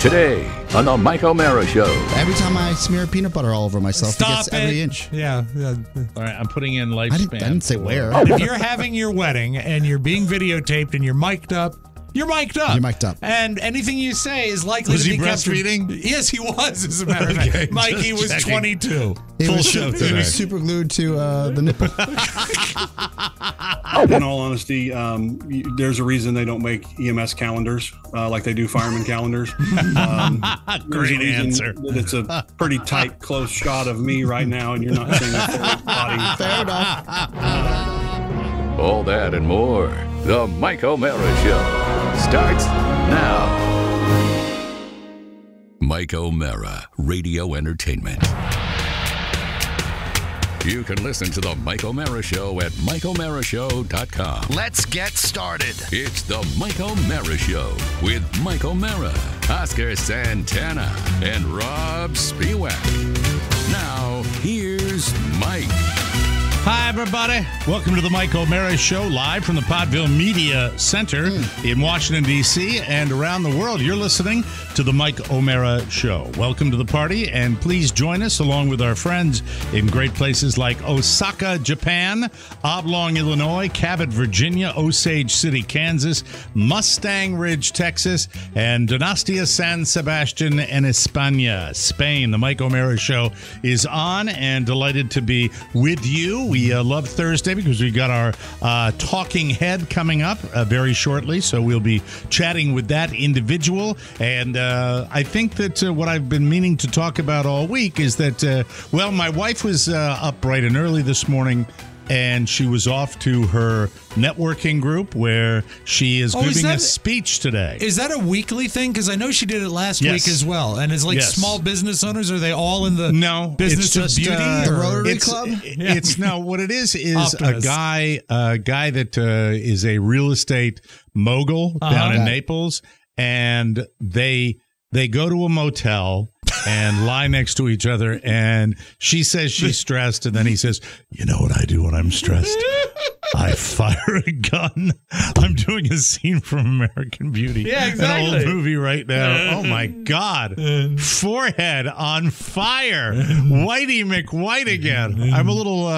Today on the Mike O'Mara Show. Every time I smear peanut butter all over myself, Stop it gets every inch. Yeah. All right, I'm putting in lifespan. I didn't say where. If you're having your wedding and you're being videotaped and you're mic'd up, you're mic'd up. You're mic'd up. And anything you say is likely Was to he be breastfeeding? Yes, he was, as a matter of fact. Mikey was checking. 22. Full show He today. was super glued to the nipple. In all honesty, there's a reason they don't make EMS calendars like they do fireman calendars. Great answer. It's a pretty tight, close shot of me right now, and you're not seeing a full body. Fair enough. All that and more. The Mike O'Mara Show starts now. Mike O'Mara, Radio Entertainment. You can listen to the Mike O'Mara Show at MikeO'MaraShow.com. Let's get started. It's the Mike O'Mara Show with Mike O'Mara, Oscar Santana, and Rob Spiewak. Now, here's Mike. Hi, everybody. Welcome to the Mike O'Mara Show, live from the Podville Media Center in Washington, D.C., and around the world. You're listening to the Mike O'Mara Show. Welcome to the party, and please join us along with our friends in great places like Osaka, Japan, Oblong, Illinois, Cabot, Virginia, Osage City, Kansas, Mustang Ridge, Texas, and Donostia, San Sebastian, and España, Spain. The Mike O'Mara Show is on, and delighted to be with you. We love Thursday because we got our talking head coming up very shortly, so we'll be chatting with that individual. And I think that what I've been meaning to talk about all week is that, my wife was up bright and early this morning, and she was off to her networking group where she is giving a speech today. Is that a weekly thing? Because I know she did it last Yes. week as well. And it's like Yes. small business owners. Are they all in the it's business just, of beauty? the or- Rotary It's Club? It's no. What it is a Optimist. guy that is a real estate mogul down in Naples, and they go to a motel and lie next to each other, and she says she's stressed, and then he says, "You know what I do when I'm stressed? I fire a gun." I'm doing a scene from American Beauty. Yeah, exactly. An old movie right now. Oh, my God. Forehead on fire. Whitey McWhite again. I'm a little,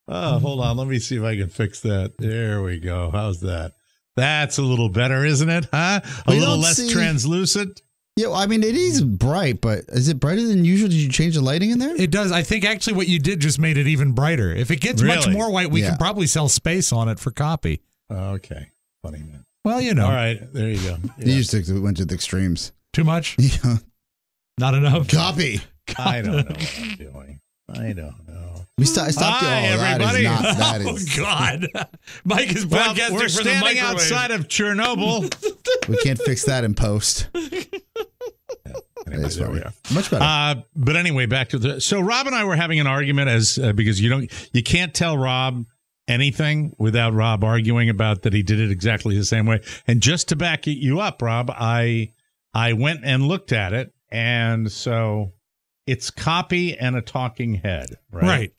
hold on. Let me see if I can fix that. There we go. How's that? That's a little better, isn't it? Huh? A You little don't less see- translucent. Yeah, I mean, it is bright, but is it brighter than usual? Did you change the lighting in there? It does. I think actually what you did just made it even brighter. If it gets much Really? more white, we Yeah. can probably sell space on it for copy. Okay. Funny, man. Well, you know. All right. There you go. You just went to the extremes. Too much? Yeah. Not enough? Copy. I don't know what I'm doing. I don't know. We stopped Hi, you all. everybody. That Oh, is, God. Mike is Well, podcasting we're for the standing microwave. outside of Chernobyl. we can't fix that in post. Anyway, It's there funny. we are. Much better. But anyway, back to so Rob and I were having an argument because you can't tell Rob anything without Rob arguing about that he did it exactly the same way. And just to back you up, Rob, I went and looked at it, and so it's copy and a talking head, right?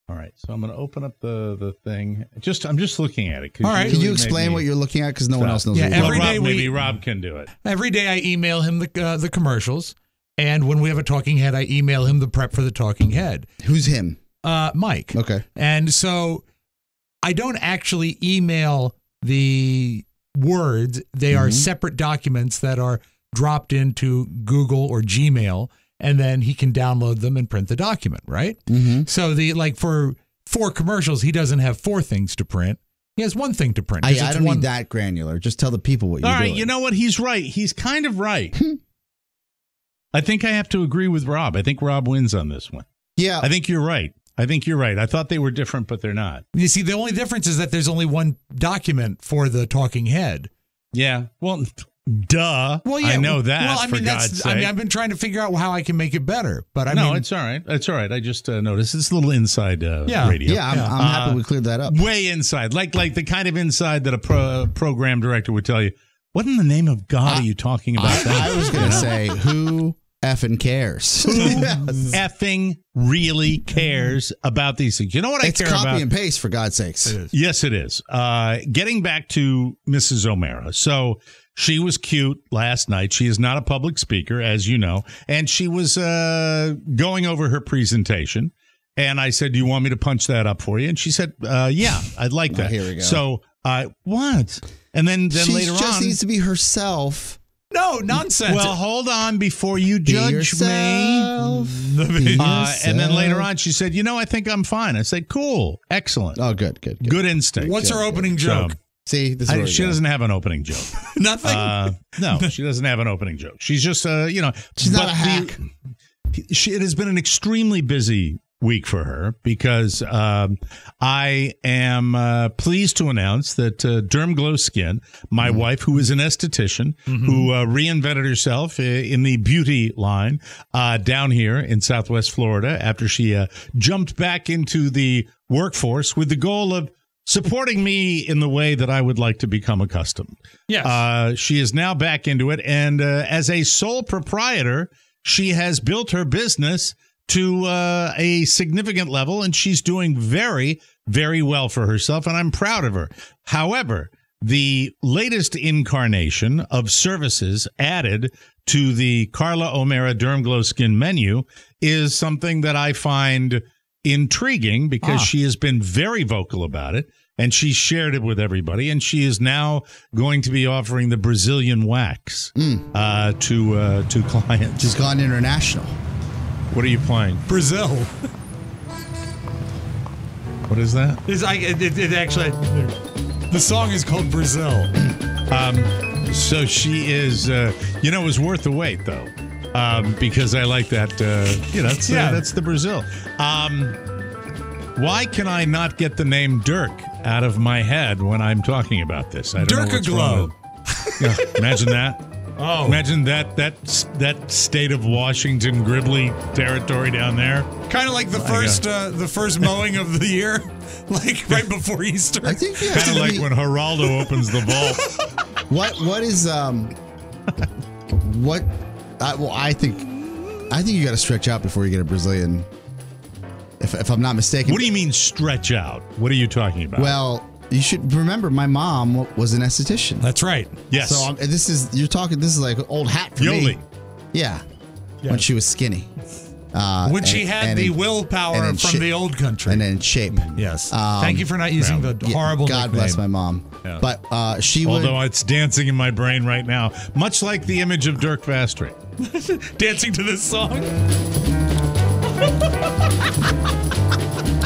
All right, so I'm going to open up the thing. I'm just looking at it. All right. Can you explain what you're looking at? Because no one else knows. Yeah, what you're every looking day at. maybe Rob can do it. Every day I email him the commercials, and when we have a talking head, I email him the prep for the talking head. Who's him? Mike. Okay. And so I don't actually email the words. They are separate documents that are dropped into Google or Gmail, and then he can download them and print the document, right? Mm-hmm. So for 4 commercials, he doesn't have 4 things to print. He has 1 thing to print. 'cause I it's don't one- need that granular. Just tell the people what you're All right, doing. you know what? He's right. He's kind of right. I think I have to agree with Rob. I think Rob wins on this one. Yeah. I think you're right. I thought they were different, but they're not. You see, the only difference is that there's only 1 document for the talking head. Yeah. Well, duh. Well, yeah, I know that. Well, I mean, for God's sake. I've been trying to figure out how I can make it better, but I no, mean, it's all right. It's all right. I just noticed it's a little inside Yeah. radio. Yeah, I'm happy we cleared that up. Way inside, like the kind of inside that a program director would tell you. What in the name of God are you talking about? I was going to say, who effing cares? Who effing really cares about these things? You know what I It's care copy about? and paste, for God's sakes. Yes, it is. Getting back to Mrs. O'Mara. So She was cute last night. She is not a public speaker, as you know, and she was going over her presentation. And I said, "Do you want me to punch that up for you?" And she said, "Yeah, I'd like that." Here we go. So, what? And then She later just on, needs to be herself. No, nonsense. well, hold on before you Be judge yourself. me. Be And then later yourself. on, she said, I think I'm fine. I said, cool, excellent. Oh, good. Good instinct. What's her opening joke? So, See, this is where we she go. doesn't have an opening joke. Nothing. No, she doesn't have an opening joke. She's just, She's not a hack. It has been an extremely busy week for her because I am pleased to announce that Derm Glow Skin, my wife, who is an esthetician, who reinvented herself in the beauty line down here in Southwest Florida after she jumped back into the workforce with the goal of supporting me in the way that I would like to become accustomed. Yes. She is now back into it. And as a sole proprietor, she has built her business to a significant level, and she's doing very, very well for herself, and I'm proud of her. However, the latest incarnation of services added to the Carla O'Mara Derm Glow Skin menu is something that I find intriguing because she has been very vocal about it, and she shared it with everybody, and she is now going to be offering the Brazilian wax to clients. She's gone international. What are you playing? Brazil. What is that? It actually, the song is called Brazil. So she is, it was worth the wait, though, because I like that, that's the Brazil. Why can I not get the name Dirk out of my head when I'm talking about this? I don't know what's wrong with- Yeah, imagine that. Oh, Imagine that state of Washington Gribbly territory down there. kind of like the first mowing of the year, like right before Easter. I think you have Kind of to like be- when Geraldo opens the vault. What is what? I think you got to stretch out before you get a Brazilian. If I'm not mistaken. What do you mean stretch out? What are you talking about? Well, you should remember my mom was an esthetician. That's right. yes. So this is like an old hat for Yoli. me. Yeah. When she was skinny. When she had the willpower and in from the old country. And in shape. Yes. Thank you for not using the Yeah, horrible God nickname. bless my mom. Yeah. But she would. Although it's dancing in my brain right now, much like the image of Dirk Vastry. Dancing to this song.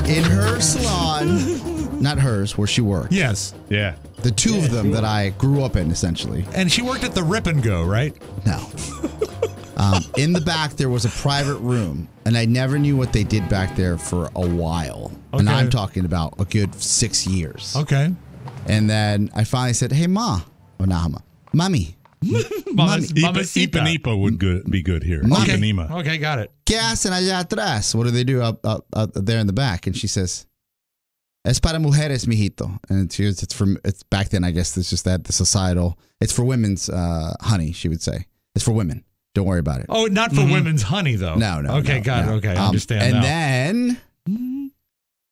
In her salon, not hers, where she worked. Yes. Yeah. The two of them that I grew up in, essentially. And she worked at the Rip and Go, right? No. In the back, there was a private room, and I never knew what they did back there for a while. And Okay. I'm talking about a good 6 years. Okay. And then I finally said, "Hey, Ma." Oh, no, Ma. Mommy. Mamacita. Ipanema would be good here. Okay. Ipanema. Okay, got it. ¿Qué hacen allá atrás? What do they do up there in the back? And she says, "Es para mujeres, mijito." And it's back then, I guess, it's just the societal, it's for women's honey, she would say. It's for women. Don't worry about it. Oh, not for women's honey, though. No. Okay, no, got no. it. Okay, I understand and now. then,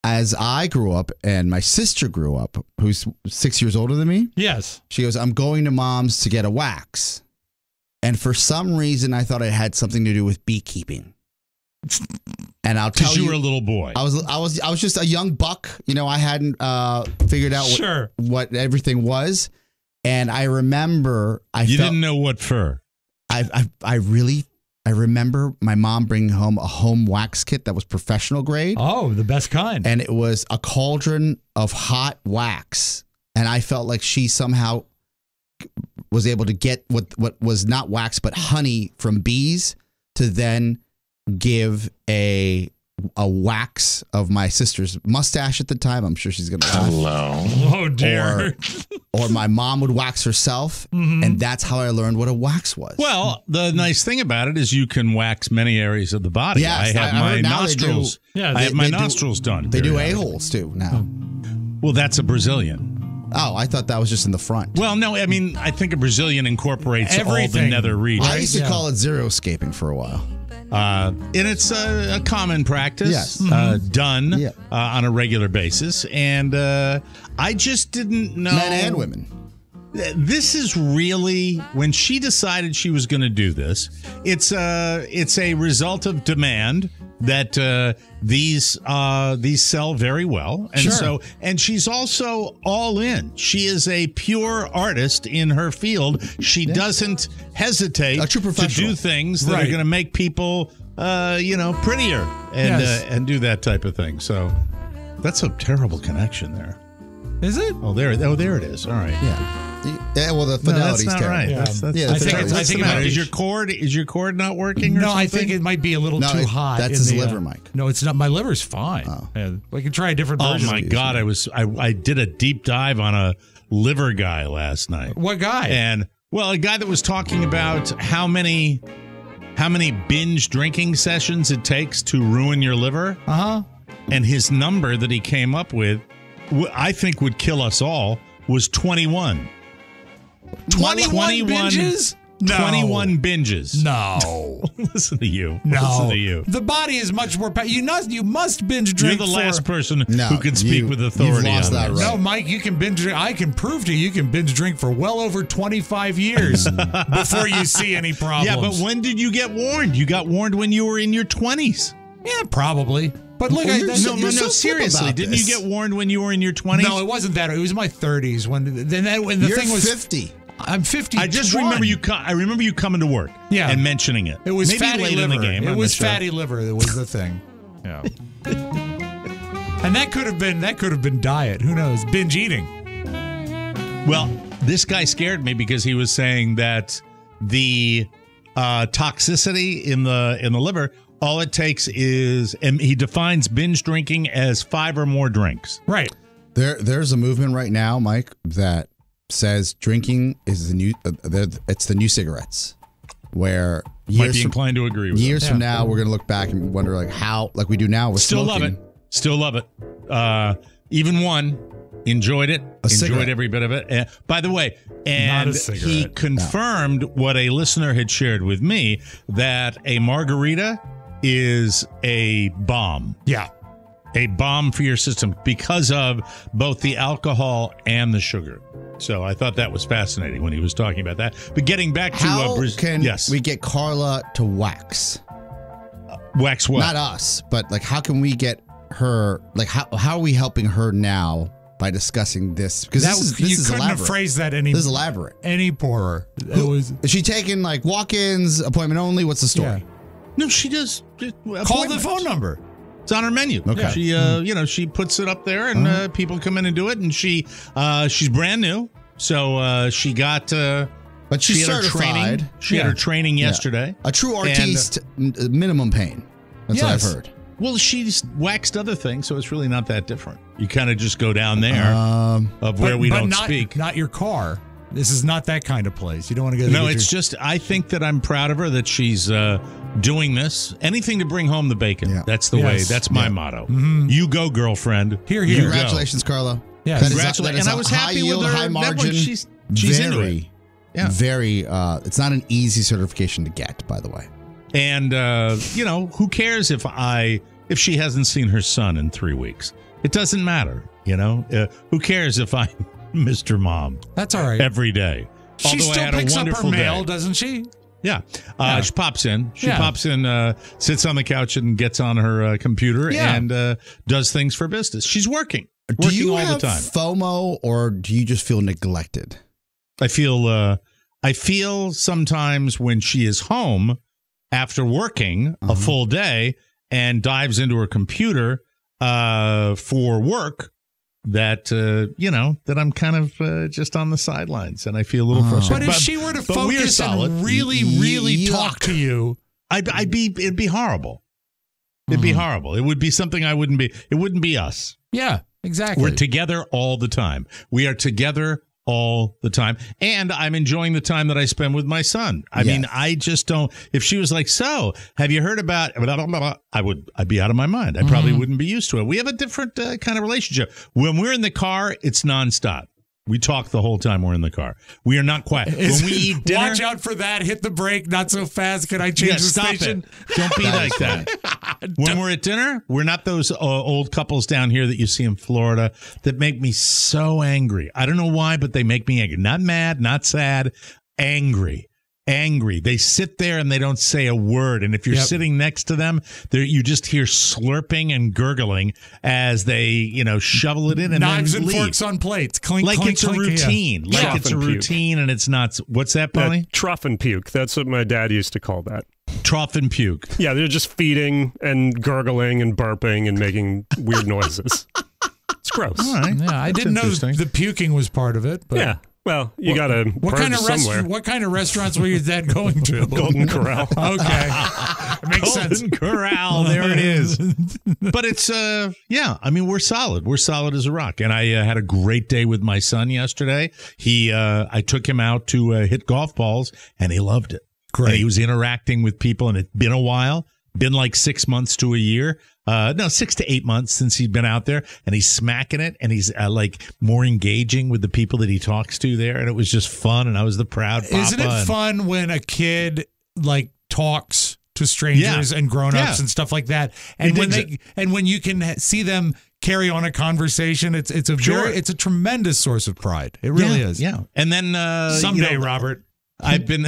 as I grew up and my sister grew up, who's 6 years older than me, Yes. she goes, "I'm going to Mom's to get a wax." And for some reason, I thought it had something to do with beekeeping. And I'll tell Because you, you were a little boy. I was just a young buck. I hadn't figured out Sure. what everything was. And I remember You didn't know what fur. I remember my mom bringing home a home wax kit that was professional grade. Oh, the best kind. And it was a cauldron of hot wax. And I felt like she somehow was able to get what was not wax, but honey from bees to then give a wax of my sister's mustache at the time. I'm sure she's going to laugh. Oh, dear. Or my mom would wax herself. And that's how I learned what a wax was. Well, the nice thing about it is you can wax many areas of the body. Yes, I have I my heard now they do. nostrils. Yeah, I have my they do- nostrils done. They do periodically. a-holes too now. Well, that's a Brazilian. Oh, I thought that was just in the front. Well, no, I mean, I think a Brazilian incorporates all the Everything. nether regions. I used to Yeah. call it xeriscaping for a while. And it's a common practice Yes. done Yeah. on a regular basis. And I just didn't know. Men and women. this is really, when she decided she was going to do this, it's a result of demand that these sell very well. And and she's also all in. She is a pure artist in her field. She doesn't hesitate to do things that are going to make people prettier and do that type of thing. So that's a terrible connection there. Is it? Oh, there it is. All right. Yeah, well, the fidelity's that's not terrible. right. Yeah. I think it might be. Is your cord not working? Or no, something? I think it might be a little too hot. That's his liver, Mike. No, it's not. My liver's fine. Oh. Yeah, we can try a different version. Oh my God! I did a deep dive on a liver guy last night. What guy? And a guy that was talking about how many binge drinking sessions it takes to ruin your liver. And his number that he came up with, I think would kill us all, was 21. 21 binges? No. 21 binges. No. Listen to you. No. Listen to you. The body is much more. You must binge drink. You're the last person who can speak with authority. You've lost that right. No, Mike, you can binge drink. I can prove to you can binge drink for well over 25 years before you see any problems. Yeah, but when did you get warned? You got warned when you were in your 20s. Yeah, probably. But look, no, seriously. Didn't you get warned when you were in your 20s? No, it wasn't that. It was my 30s when the thing was 50. I'm 50. I just remember you. I remember you coming to work and mentioning it. It was maybe fatty late liver. in the game. It was fatty liver. That was the thing. Yeah. And that could have been diet. Who knows? Binge eating. Well, this guy scared me because he was saying that the toxicity in the liver. All it takes is, and he defines binge drinking as 5 or more drinks. Right. There's a movement right now, Mike, that says drinking is the new. It's the new cigarettes. Where might be inclined to agree with years from now, we're going to look back and wonder how we do now with smoking. Still love it. Even one. Enjoyed it. Enjoyed every bit of it. By the way, and he confirmed what a listener had shared with me, that a margarita is a bomb. Yeah. A bomb for your system because of both the alcohol and the sugar. So I thought that was fascinating when he was talking about that. But getting back to how can we get Carla to wax? Wax what? Not us, but like how can we get her? Like how are we helping her now by discussing this? Because this is couldn't elaborate. have phrased that any. This is elaborate. Any poorer. Is she taking like walk-ins, appointment only? What's the story? Yeah. No, she does. Call the phone number. It's on her menu. Okay. She, she puts it up there, and people come in and do it. And she's brand new, so she got. But she's certified. She had her training yesterday. A true artiste, minimum pain. That's what I've heard. Well, she's waxed other things, so it's really not that different. You kind of just go down there of where we don't speak. Not your car. This is not that kind of place. You don't want to go. No, it's just. I think that I'm proud of her that she's doing this. Anything to bring home the bacon. Yeah. That's the way. That's my motto. Mm-hmm. You go, girlfriend. Here. Congratulations, Carla. Yeah, congratulations. And I was happy with her. High margin. She's into it. Yeah. Very. It's not an easy certification to get, by the way. And who cares if she hasn't seen her son in 3 weeks? It doesn't matter. Who cares if I'm Mr. Mom? That's all right. Every day. She still picks up her mail, doesn't she? Yeah. She pops in. Sits on the couch and gets on her computer and does things for business. She's working. Do you all have the time. FOMO, or do you just feel neglected? I feel sometimes when she is home after working a full day and dives into her computer for work, that that I'm kind of just on the sidelines, and I feel a little frustrated. But if she were to focus and really talk to you, it'd be horrible. It'd be horrible. It would be something I wouldn't be. It wouldn't be us. Yeah, exactly. We're together all the time. We are together all the time, and I'm enjoying the time that I spend with my son. I mean, I just don't. If she was like, "So, have you heard about?" I'd be out of my mind. I probably wouldn't be used to it. We have a different kind of relationship. When we're in the car, it's nonstop. We talk the whole time we're in the car. We are not quiet. When we eat dinner, watch out for that. Hit the brake. Not so fast. Can I change the stop station? It. Don't be like that. When we're at dinner, we're not those old couples down here that you see in Florida that make me so angry. I don't know why, but they make me angry. Not mad, not sad, angry. They sit there and they don't say a word. And if you're sitting next to them, you just hear slurping and gurgling as they, shovel it in and knives then and leave. forks on plates. Clink, like clink, it's clink, a routine. Yeah. Like it's a routine and it's not. What's that, Polly? Trough and puke. That's what my dad used to call that. Trough and puke. Yeah, they're just feeding and gurgling and burping and making weird noises. It's gross. All right. Yeah, I didn't know the puking was part of it. But yeah. Well, you got to what kind of restaurants were your dad going to? Golden Corral. Okay. It makes sense. Golden Corral. There it is. But it's, we're solid. We're solid as a rock. And I had a great day with my son yesterday. I took him out to hit golf balls, and he loved it. Great. And he was interacting with people, and it's been a while. Been like 6 months to a year. 6 to 8 months since he's been out there, and he's smacking it, and he's like more engaging with the people that he talks to there, and it was just fun, and I was the proud papa. Isn't it fun when a kid like talks to strangers and grown-ups and stuff like that, and when you can see them carry on a conversation, it's a tremendous source of pride. It really is. Yeah, and then someday, Robert, I've been.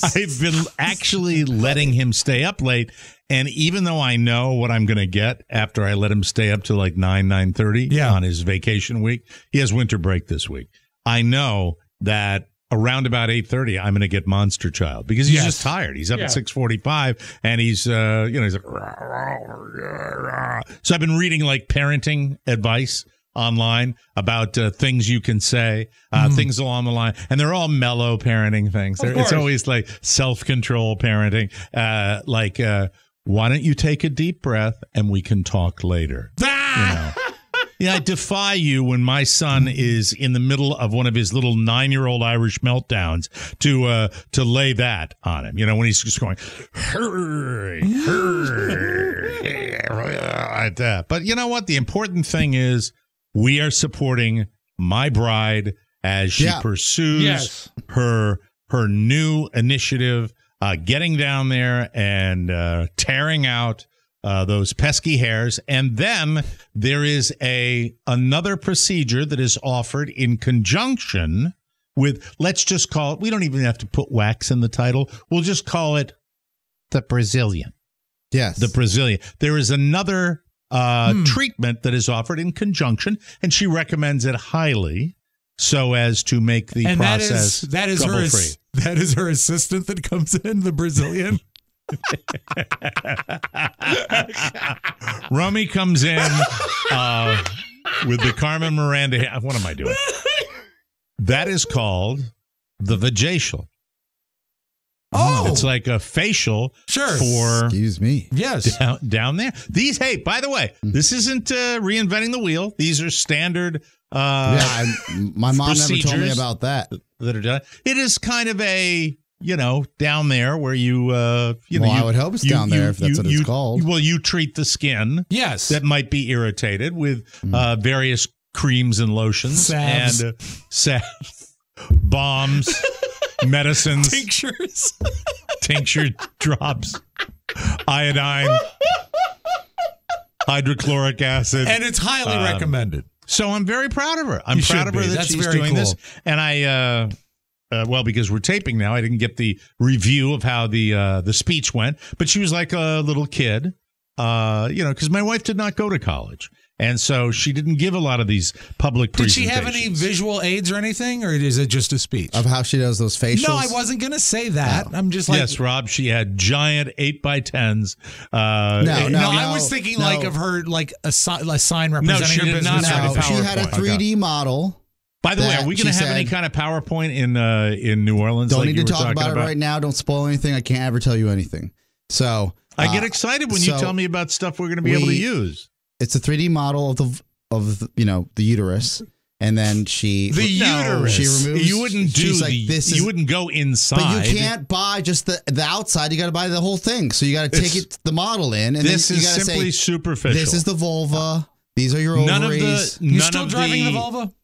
I've been actually letting him stay up late, and even though I know what I'm going to get after I let him stay up to like 9:30 on his vacation week, he has winter break this week. I know that around about 8:30, I'm going to get Monster Child because he's just tired. He's up at 6:45, and he's he's like. So I've been reading like parenting advice online about things you can say, things along the line, and they're all mellow parenting things. It's always like self-control parenting, like why don't you take a deep breath and we can talk later. I defy you when my son is in the middle of one of his little 9-year-old Irish meltdowns to lay that on him. When he's just going, hurry, like that. But you know what? The important thing is, we are supporting my bride as she pursues her new initiative, getting down there and tearing out those pesky hairs. And then there is another procedure that is offered in conjunction with, let's just call it, we don't even have to put wax in the title. We'll just call it the Brazilian. Yes. The Brazilian. There is another treatment that is offered in conjunction, and she recommends it highly so as to make the process trouble-free. That is her assistant that comes in, the Brazilian. Rummy comes in with the Carmen Miranda. What am I doing? That is called the vajacial. Oh, it's like a facial for excuse me. Yes, down there. These, hey, by the way, this isn't reinventing the wheel. These are standard. My mom never told me about that. That are done. It is kind of a down there where you I would hope it's down there if that's what it's called. Well, you treat the skin. Yes, that might be irritated with various creams and lotions salves. And salves, bombs. Medicines, tincture drops, iodine, hydrochloric acid, and it's highly recommended. So I'm very proud of her. I'm proud of her that she's doing this. And I, because we're taping now, I didn't get the review of how the speech went. But she was like a little kid, because my wife did not go to college. And so she didn't give a lot of these public presentations. Did she have any visual aids or anything, or is it just a speech? Of how she does those facials? No, I wasn't going to say that. No. I'm just like... Yes, Rob, she had giant 8x10s. I was thinking like of her, like a sign representing her business. No, she had a 3D model. By the way, are we going to have any kind of PowerPoint in New Orleans? Don't need to talk about it right now. Don't spoil anything. I can't ever tell you anything. So I get excited when you tell me about stuff we're going to be able to use. It's a 3D model of the uterus, and then she uterus. She removes. You wouldn't do you wouldn't go inside. But you can't buy just the outside. You got to buy the whole thing. So you got to take the model in, and this then you is got to simply say, superficial. This is the vulva. These are your ovaries. You still driving the Volvo?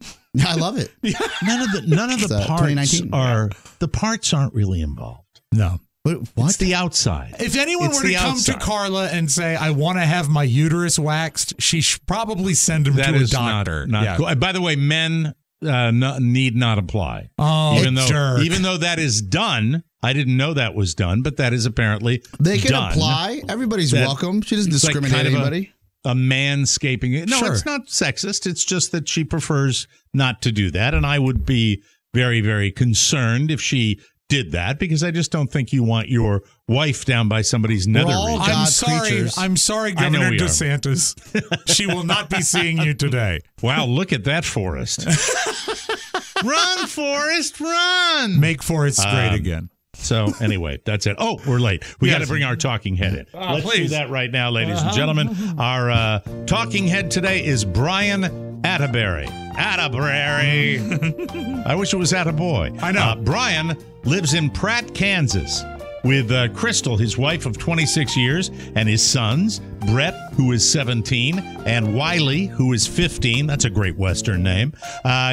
I love it. None of the parts aren't really involved. No. What? It's the outside. If anyone were to come to Carla and say, I want to have my uterus waxed, she should probably send him to a doctor. Not cool. By the way, men need not apply. Oh, even though that is done. I didn't know that was done, but that is apparently they can done. Apply. Everybody's welcome. She doesn't discriminate like anybody. A manscaping. No, Sure. It's not sexist. It's just that she prefers not to do that, and I would be very, very concerned if she did that, because I just don't think you want your wife down by somebody's nether region. I'm sorry, Governor DeSantis. She will not be seeing you today. Wow, look at that forest. Run, Forrest, run. Make forests great again. So anyway, that's it. Oh, we're late. We got to bring our talking head in. Let's do that right now, ladies and gentlemen. Our talking head today is Brian Atterbury. Atterbury. I wish it was Attaboy. I know. Brian lives in Pratt, Kansas, with Crystal, his wife of 26 years, and his sons, Brett, who is 17, and Wiley, who is 15. That's a great Western name.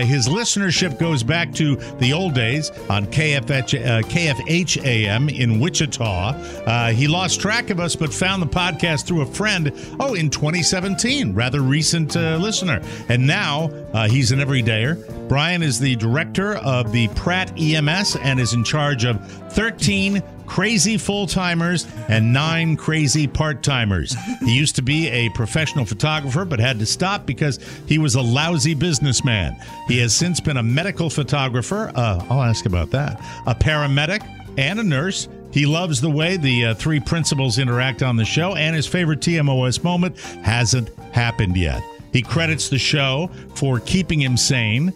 His listenership goes back to the old days on KFH AM in Wichita. He lost track of us, but found the podcast through a friend, in 2017. Rather recent listener. And now he's an everydayer. Brian is the director of the Pratt EMS and is in charge of 13 crazy full-timers and 9 crazy part-timers. He used to be a professional photographer, but had to stop because he was a lousy businessman. He has since been a medical photographer. I'll ask about that. A paramedic and a nurse. He loves the way the 3 principals interact on the show, and his favorite TMOS moment hasn't happened yet. He credits the show for keeping him sane.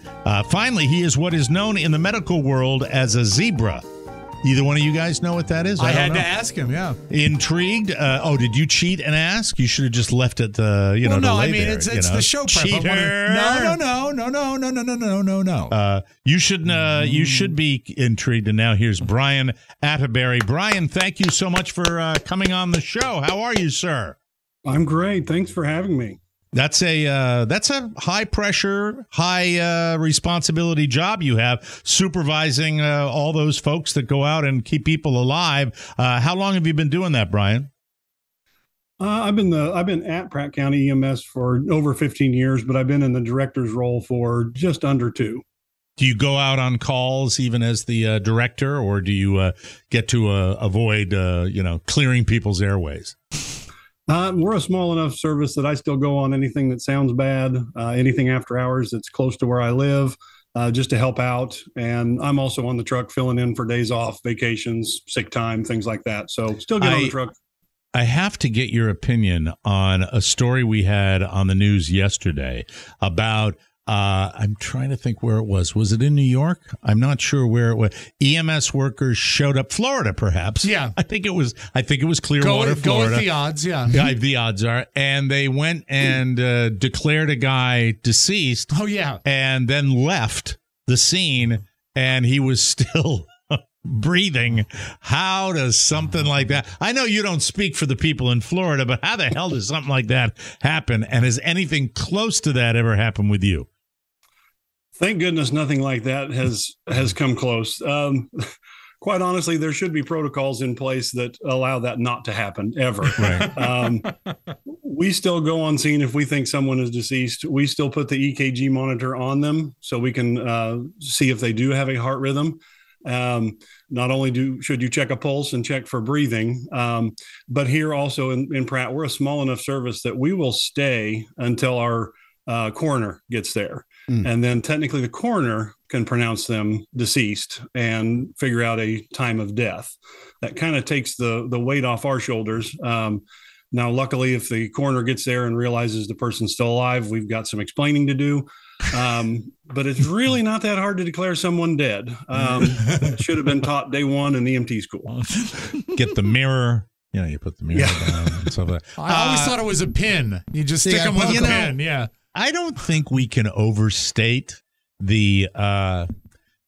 Finally, he is what is known in the medical world as a zebra. Either one of you guys know what that is? I had to ask him, yeah. Intrigued? Did you cheat and ask? You should have just left it, no, I mean, there, it's the show prep. Cheater! No. You should be intrigued, and now here's Brian Atterbury. Brian, thank you so much for coming on the show. How are you, sir? I'm great. Thanks for having me. That's a high pressure, high responsibility job you have, supervising all those folks that go out and keep people alive. How long have you been doing that, Brian? I've been at Pratt County EMS for over 15 years, but I've been in the director's role for just under 2. Do you go out on calls even as the director, or do you get to avoid clearing people's airways? We're a small enough service that I still go on anything that sounds bad, anything after hours that's close to where I live, just to help out. And I'm also on the truck filling in for days off, vacations, sick time, things like that. So still get on the truck. I have to get your opinion on a story we had on the news yesterday about I'm trying to think where it was. Was it in New York? I'm not sure where it was. EMS workers showed up, Florida, perhaps. Yeah, I think it was Clearwater, Florida. Go with the odds, yeah. The odds are, and they went and declared a guy deceased. Oh yeah, and then left the scene, and he was still breathing. How does something like that? I know you don't speak for the people in Florida, but how the hell does something like that happen? And has anything close to that ever happened with you? Thank goodness nothing like that has come close. Quite honestly, there should be protocols in place that allow that not to happen ever. Right. We still go on scene if we think someone is deceased. We still put the EKG monitor on them so we can see if they do have a heart rhythm. Not only should you check a pulse and check for breathing, but here also in Pratt, we're a small enough service that we will stay until our coroner gets there. And then technically the coroner can pronounce them deceased and figure out a time of death. That kind of takes the weight off our shoulders. Now, luckily, if the coroner gets there and realizes the person's still alive, we've got some explaining to do. But it's really not that hard to declare someone dead. It should have been taught day one in EMT school. Get the mirror. You put the mirror down and stuff like that. I always thought it was a pin. You just stick them with a pin. Yeah. I don't think we can overstate the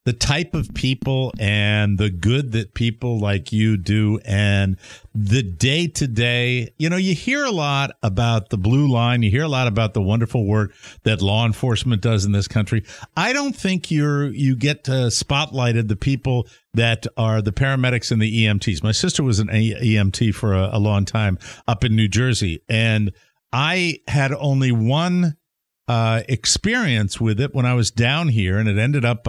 the type of people and the good that people like you do and the day-to-day. You know, you hear a lot about the Blue Line. You hear a lot about the wonderful work that law enforcement does in this country. I don't think you get spotlighted the people that are the paramedics and the EMTs. My sister was an EMT for a long time up in New Jersey, and I had only one experience with it when I was down here, and it ended up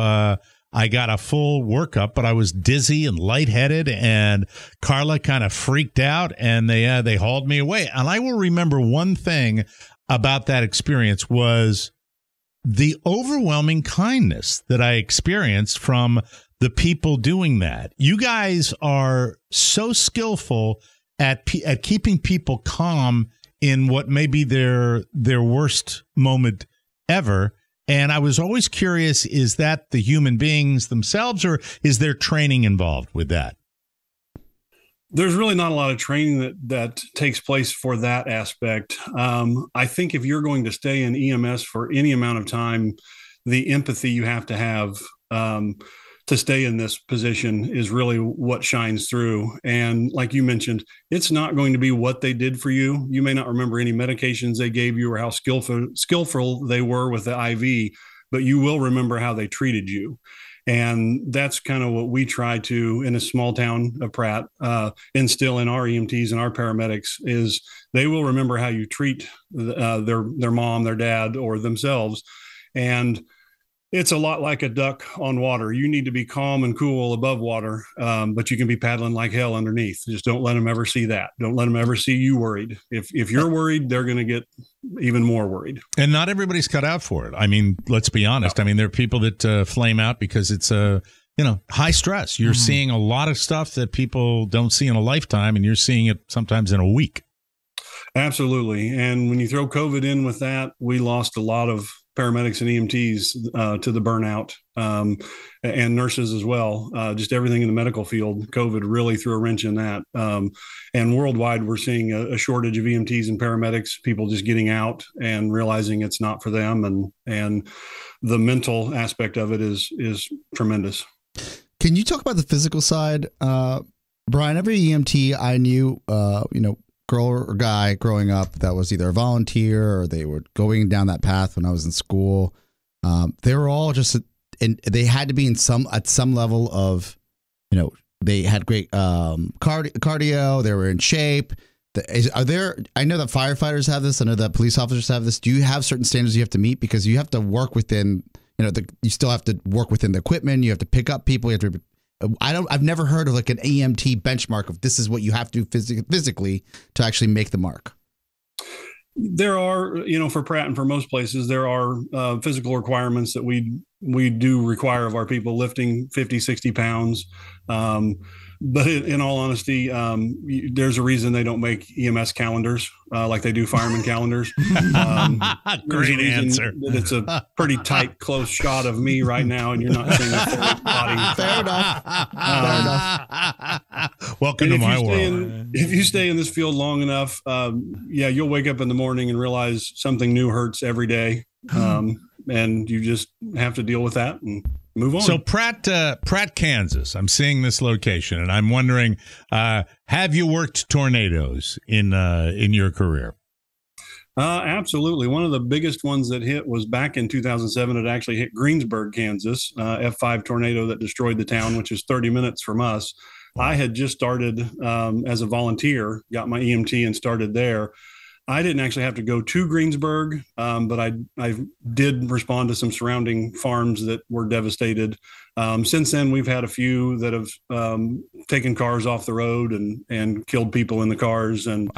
I got a full workup, but I was dizzy and lightheaded, and Carla kind of freaked out, and they hauled me away. And I will remember one thing about that experience was the overwhelming kindness that I experienced from the people doing that. You guys are so skillful at keeping people calm in what may be their worst moment ever. And I was always curious, is that the human beings themselves, or is there training involved with that? There's really not a lot of training that takes place for that aspect. I think if you're going to stay in EMS for any amount of time, the empathy you have to stay in this position is really what shines through. And like you mentioned, it's not going to be what they did for you. You may not remember any medications they gave you or how skillful they were with the IV, but you will remember how they treated you. And that's kind of what we try to, in a small town of Pratt, instill in our EMTs and our paramedics is they will remember how you treat their mom, their dad, or themselves. And it's a lot like a duck on water. You need to be calm and cool above water, but you can be paddling like hell underneath. Just don't let them ever see that. Don't let them ever see you worried. If you're worried, they're going to get even more worried. And not everybody's cut out for it. I mean, let's be honest. No. I mean, there are people that flame out because it's high stress. You're seeing a lot of stuff that people don't see in a lifetime, and you're seeing it sometimes in a week. Absolutely. And when you throw COVID in with that, we lost a lot of paramedics and EMTs to the burnout, and nurses as well. Just everything in the medical field, COVID really threw a wrench in that. And worldwide, we're seeing a shortage of EMTs and paramedics, people just getting out and realizing it's not for them. And the mental aspect of it is tremendous. Can you talk about the physical side? Brian, every EMT I knew, girl or guy growing up that was either a volunteer or they were going down that path when I was in school. They were all just, and they had to be at some level of, they had great cardio. They were in shape. I know that firefighters have this. I know that police officers have this. Do you have certain standards you have to meet, because you have to work within, you still have to work within the equipment. You have to pick up people. You have to. I've never heard of like an EMT benchmark of this is what you have to do physically to actually make the mark. There are, for Pratt and for most places, there are physical requirements that we do require of our people, lifting 50, 60 pounds. But in all honesty, there's a reason they don't make EMS calendars like they do fireman calendars. Great answer. It's a pretty tight, close shot of me right now, and you're not seeing a full body. Fair enough. Welcome to my world. If you stay in this field long enough, you'll wake up in the morning and realize something new hurts every day. And you just have to deal with that and move on. So Pratt, Kansas, I'm seeing this location, and I'm wondering, have you worked tornadoes in your career? Absolutely. One of the biggest ones that hit was back in 2007. It actually hit Greensburg, Kansas, F5 tornado that destroyed the town, which is 30 minutes from us. I had just started as a volunteer, got my EMT and started there. I didn't actually have to go to Greensburg, but I did respond to some surrounding farms that were devastated. Since then, we've had a few that have taken cars off the road and killed people in the cars. And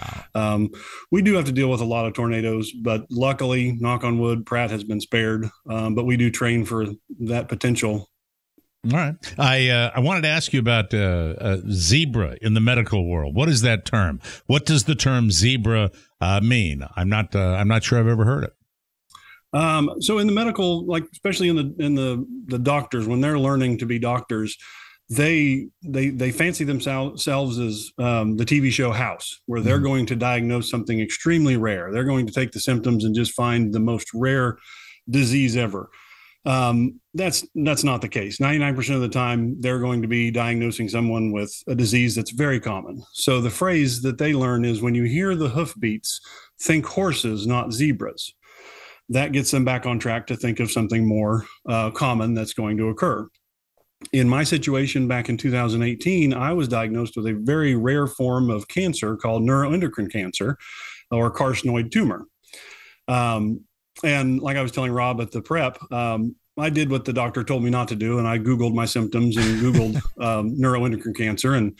we do have to deal with a lot of tornadoes, but luckily, knock on wood, Pratt has been spared. But we do train for that potential. All right. I wanted to ask you about zebra in the medical world. What is that term? What does the term zebra mean? I'm not sure I've ever heard it. So in the medical, like especially in the doctors, when they're learning to be doctors, they fancy themselves as the TV show House, where they're going to diagnose something extremely rare. They're going to take the symptoms and just find the most rare disease ever. That's not the case. 99% of the time, they're going to be diagnosing someone with a disease that's very common. So the phrase that they learn is, when you hear the hoofbeats, think horses, not zebras. That gets them back on track to think of something more common that's going to occur. In my situation back in 2018, I was diagnosed with a very rare form of cancer called neuroendocrine cancer, or carcinoid tumor. And like I was telling Rob at the prep, I did what the doctor told me not to do, and I Googled my symptoms and Googled neuroendocrine cancer, and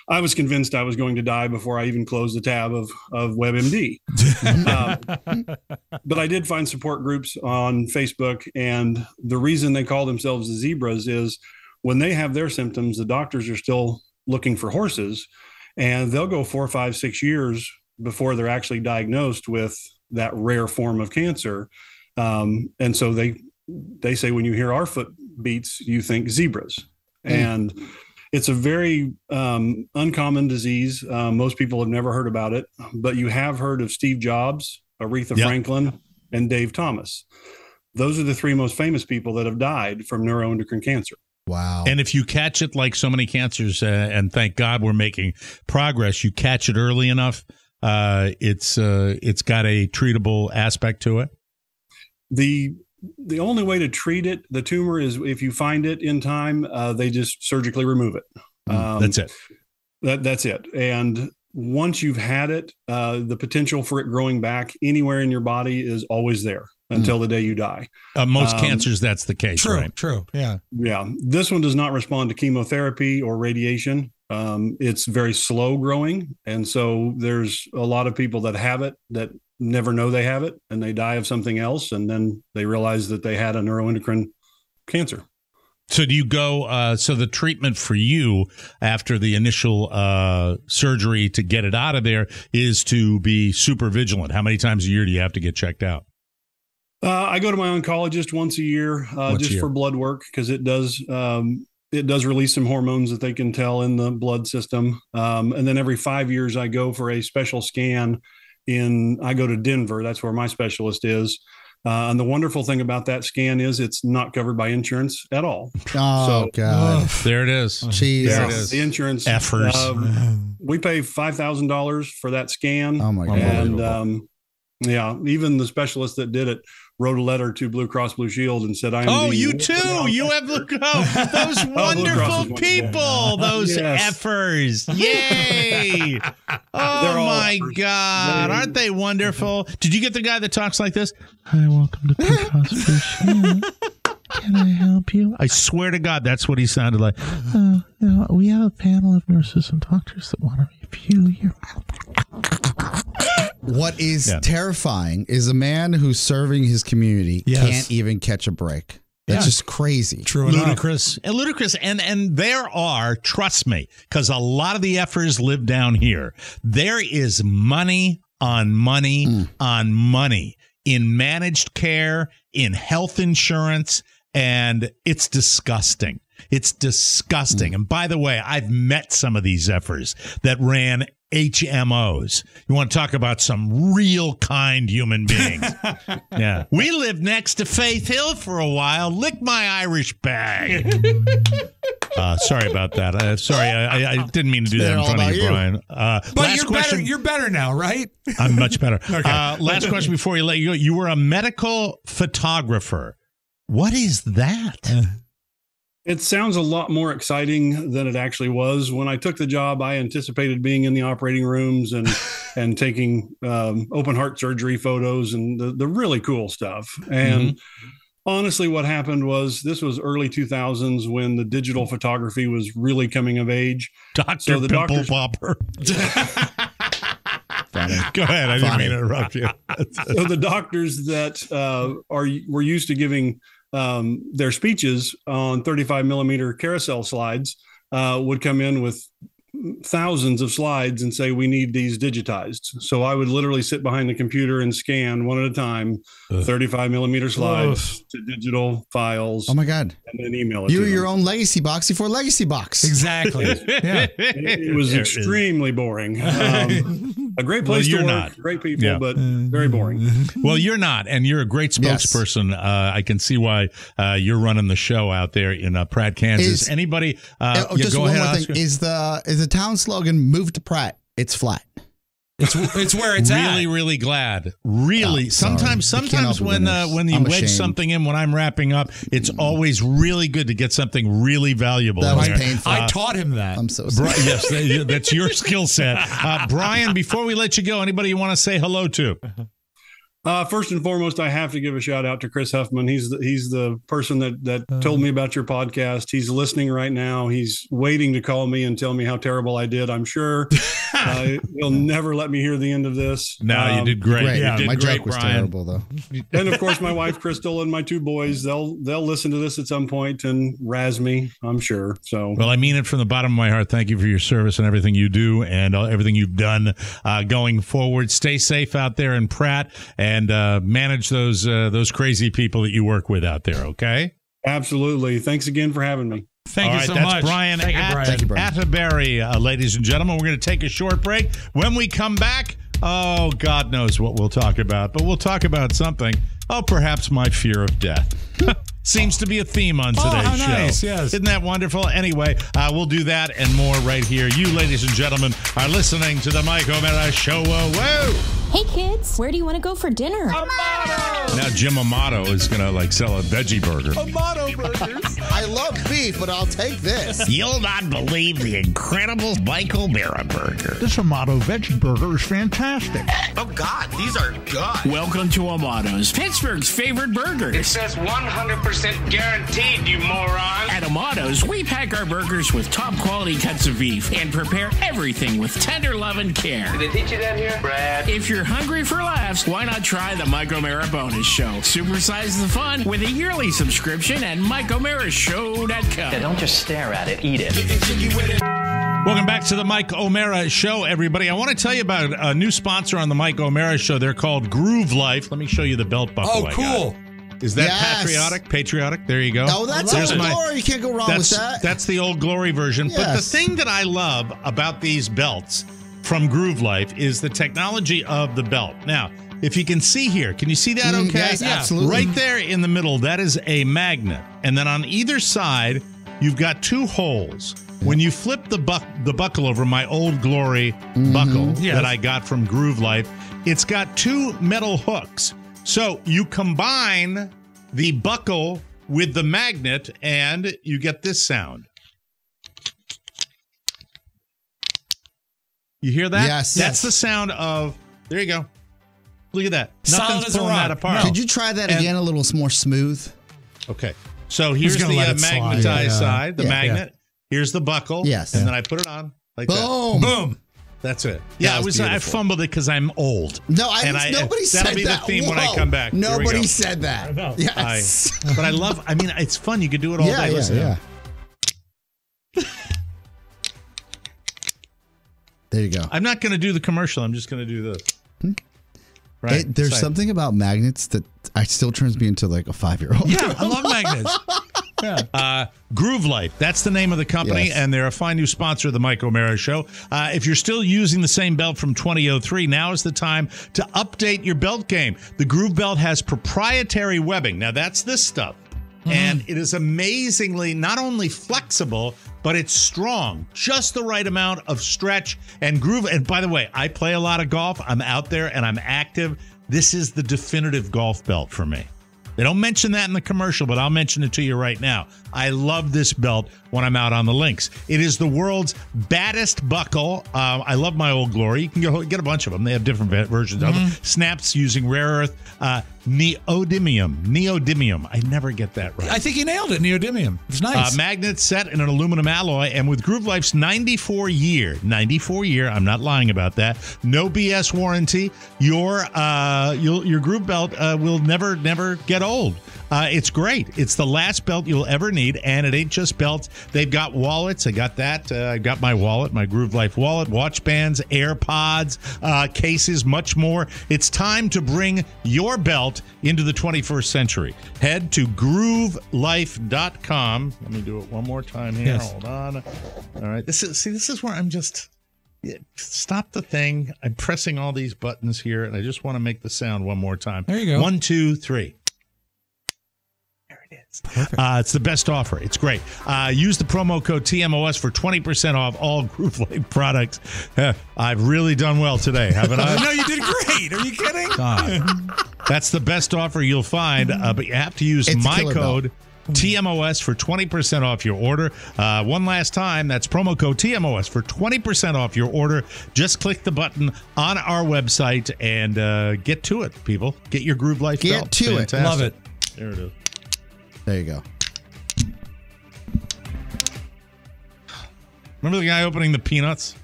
I was convinced I was going to die before I even closed the tab of WebMD. But I did find support groups on Facebook, and the reason they call themselves the zebras is when they have their symptoms, the doctors are still looking for horses, and they'll go 4, 5, 6 years before they're actually diagnosed with that rare form of cancer. And so they say, when you hear our foot beats, you think zebras. And it's a very uncommon disease. Most people have never heard about it, but you have heard of Steve Jobs, Aretha Franklin, and Dave Thomas. Those are the 3 most famous people that have died from neuroendocrine cancer. Wow. And if you catch it, like so many cancers, and thank God we're making progress, you catch it early enough, it's got a treatable aspect to it. The only way to treat it, the tumor, is if you find it in time, they just surgically remove it. That's it. That's it. And once you've had it, the potential for it growing back anywhere in your body is always there until the day you die. Most cancers, that's the case, True, right? true. Yeah. Yeah. This one does not respond to chemotherapy or radiation. It's very slow growing. And so there's a lot of people that have it that never know they have it, and they die of something else, and then they realize that they had a neuroendocrine cancer. So do you go, so the treatment for you after the initial surgery to get it out of there is to be super vigilant? How many times a year do you have to get checked out? I go to my oncologist once a year, for blood work, because it does release some hormones that they can tell in the blood system. And then every 5 years I go for a special scan I go to Denver. That's where my specialist is. And the wonderful thing about that scan is it's not covered by insurance at all. Oh, God. There it is. Jeez. There it is. The insurance. Effers. We pay $5,000 for that scan. Oh, my God. And even the specialist that did it wrote a letter to Blue Cross Blue Shield and said, you too. You have those wonderful people, those effers. Yay. Oh, my God. Aren't they wonderful? Did you get the guy that talks like this? Hi, welcome to Blue Cross Blue Shield. Can I help you? I swear to God, that's what he sounded like. We have a panel of nurses and doctors that want to review your... What is terrifying is a man who's serving his community can't even catch a break. That's just crazy. True Ludicrous. And ludicrous. And there are, trust me, because a lot of the effers live down here, there is money on money on money in managed care, in health insurance, and it's disgusting. It's disgusting. And by the way, I've met some of these effers that ran HMOs. You want to talk about some real kind human beings. Yeah. We lived next to Faith Hill for a while. Lick my Irish bag. Sorry about that. I didn't mean to do that in front of you, Brian. But you're better now, right? I'm much better. Okay. Last question before you let you go. You were a medical photographer. What is that? It sounds a lot more exciting than it actually was. When I took the job, I anticipated being in the operating rooms and taking open heart surgery photos and the really cool stuff. And honestly, what happened was this was early 2000s when the digital photography was really coming of age. Dr. Pimple Popper. Go ahead. I didn't mean to interrupt you. So the doctors that were used to giving their speeches on 35 millimeter carousel slides would come in with thousands of slides and say, we need these digitized. So I would literally sit behind the computer and scan one at a time, 35 millimeter slides to digital files. Oh my God. And then email it You to were your them. own legacy box before legacy box. Exactly. Yeah. It was extremely boring. A great place to work, not. great people, Yeah. but very boring. Well, you're not, and you're a great spokesperson. I can see why you're running the show out there in Pratt, Kansas. Anybody? Just go one ahead, more Oscar. thing. Is the town slogan "Move to Pratt"? It's flat. It's where it's at. Really glad. Really, sometimes when you wedge ashamed. something in when I'm wrapping up, it's always really good to get something really valuable. That in was there. painful. I taught him that. I'm so sorry. Yes, that's your skill set. Brian, before we let you go, anybody you want to say hello to? First and foremost, I have to give a shout out to Chris Huffman. He's the person that told me about your podcast. He's listening right now. He's waiting to call me and tell me how terrible I did. I'm sure he'll never let me hear the end of this. No, you did great. Yeah, You did my great, joke was Brian. terrible though. And of course, my wife Crystal and my 2 boys. They'll listen to this at some point and razz me, I'm sure. So, Well, I mean it from the bottom of my heart. Thank you for your service and everything you do and everything you've done going forward. Stay safe out there in Pratt and manage those crazy people that you work with out there. Okay. absolutely. Thanks again for having me. Thank All you right, so that's much. Brian Thank you, Brian. Atterbury, ladies and gentlemen. We're going to take a short break. When we come back, oh, God knows what we'll talk about, but we'll talk about something. Oh, perhaps my fear of death. Seems to be a theme on today's how show. nice, yes. Isn't that wonderful? Anyway, we'll do that and more right here. You, ladies and gentlemen, are listening to the Mike O'Mara Show. Whoa! Hey kids, where do you want to go for dinner? Now Jim Amato is going to sell a veggie burger. Amato burgers. I love beef, but I'll take this. You'll not believe the incredible Mike O'Mara burger. This Amato veggie burger is fantastic. Oh, God, these are good. Welcome to Amato's, Pittsburgh's favorite burger. It says 100% guaranteed, you moron. At Amato's, we pack our burgers with top quality cuts of beef and prepare everything with tender love and care. Did they teach you that here, Brad? If you're hungry for laughs, why not try the Mike O'Mara Bonus Show? Supersize the fun with a yearly subscription at MikeO'MaraShow.com. Yeah, don't just stare at it, eat it. Welcome back to the Mike O'Mara Show, everybody. I want to tell you about a new sponsor on the Mike O'Mara Show. They're called Groove Life. Let me show you the belt buckle. Oh, I cool. got. Is that Yes. patriotic? There you go. Oh, that's There's Old my- Glory. You can't go wrong with that. That's the Old Glory version. But the Yes. thing that I love about these belts from Groove Life is the technology of the belt. Now, if you can see here, can you see that okay? Yes, absolutely. Right there in the middle, that is a magnet. And then on either side, you've got 2 holes. When you flip the buckle over, my Old Glory buckle Yes. that I got from Groove Life, it's got 2 metal hooks. So you combine the buckle with the magnet and you get this sound. You hear that? Yes. That's the sound of, there you go. Look at that. Solid Nothing's as a pulling that rock. apart. Could you try that And- again a little more smooth? Okay. So here's gonna the let it slide. magnetized Yeah. side, the Yeah. magnet. Here's the buckle. Yes. And then I put it on like Boom. Boom. That's it. Yeah, was I beautiful. fumbled it because I'm old. No, And nobody said that. That'll be the theme when I Whoa. come back. Here we Nobody go. said that. know. Yes. But I love, it's fun. You can do it all yeah, day. yeah, Listen. yeah. There you go. I'm not going to do the commercial. I'm just going to do this. Right. There's Say. something about magnets that still turns me into like a 5-year-old. Yeah, I love magnets. Groove Life. That's the name of the company, Yes. and they're a fine new sponsor of the Mike O'Mara Show. If you're still using the same belt from 2003, now is the time to update your belt game. The Groove Belt has proprietary webbing. Now, that's this stuff. And it is amazingly not only flexible, but it's strong. Just the right amount of stretch and groove. And by the way, I play a lot of golf. I'm out there and I'm active. This is the definitive golf belt for me. They don't mention that in the commercial, but I'll mention it to you right now. I love this belt when I'm out on the links. It is the world's baddest buckle. I love my Old Glory. You can go get a bunch of them. They have different versions of them. Snaps using rare earth neodymium. I never get that right. I think you nailed it, neodymium. It's nice. Magnet set in an aluminum alloy, and with Groove Life's 94 year, I'm not lying about that, no BS warranty, your Groove belt will never get old. It's great. It's the last belt you'll ever need, and it ain't just belts. They've got wallets. I got that. I got my wallet, my Groove Life wallet, watch bands, AirPods, cases, much more. It's time to bring your belt into the 21st century. Head to groovelife.com. Let me do it one more time here. Yes. Hold on. All right. This is where I'm just... Stop the thing. I'm pressing all these buttons here, and I just want to make the sound one more time. There you go. 1, 2, 3. There it is. Perfect. It's the best offer. It's great. Use the promo code TMOS for 20% off all Groove Light products. I've really done well today, haven't I? No, you did great. Are you kidding? God. That's the best offer you'll find, but you have to use my code TMOS for 20% off your order. One last time, that's promo code TMOS for 20% off your order. Just click the button on our website and get to it, people. Get your Groove Life Get belt. to Fantastic. Love it. There it is. There you go. Remember the guy opening the peanuts?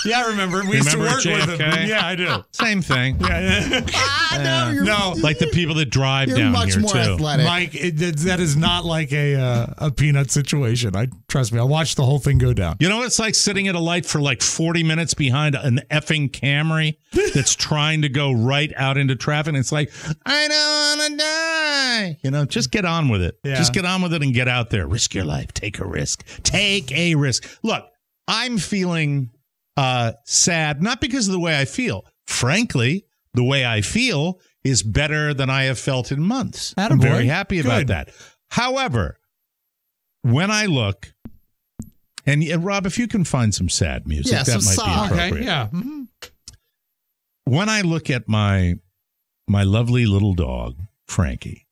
Yeah, I remember. We used to work JFK? with him. Yeah, I do. Same thing. No, Like the people that drive You're down much here, more too. athletic. Mike, that is not like a peanut situation. Trust me. I watched the whole thing go down. You know what it's like sitting at a light for like 40 minutes behind an effing Camry that's trying to go right out into traffic? And it's like, I don't want to die. You know, just get on with it. Yeah. Just get on with it and get out there. Risk your life. Take a risk. Take a risk. Look, I'm feeling sad, not because of the way I feel. Frankly, the way I feel is better than I have felt in months. I'm very happy about that. However, when I look, and Rob, if you can find some sad music, Yeah, that some might be song. appropriate. Okay, yeah. Mm-hmm. When I look at my lovely little dog, Frankie,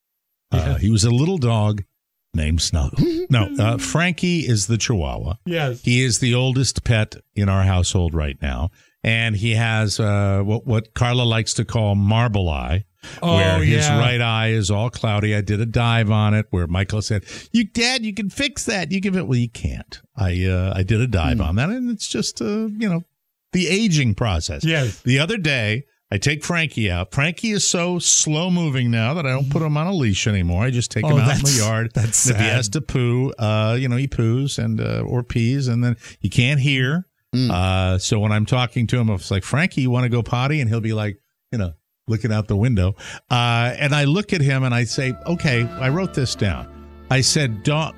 he was a little dog named Snuggle. No, Frankie is the Chihuahua. Yes. He is the oldest pet in our household right now. And he has what Carla likes to call marble eye, where his right eye is all cloudy. I did a dive on it where Michael said, Dad, you can fix that. You can well, you can't. I did a dive on that, and it's just, the aging process. Yes. The other day, I take Frankie out. Frankie is so slow moving now that I don't put him on a leash anymore. I just take him out in the yard. That's if he sad. has to poo, he poos and or pees, and then he can't hear. So when I'm talking to him, it's like, Frankie, you want to go potty? And he'll be like, looking out the window. And I look at him and I say, okay, I wrote this down. I said, dog.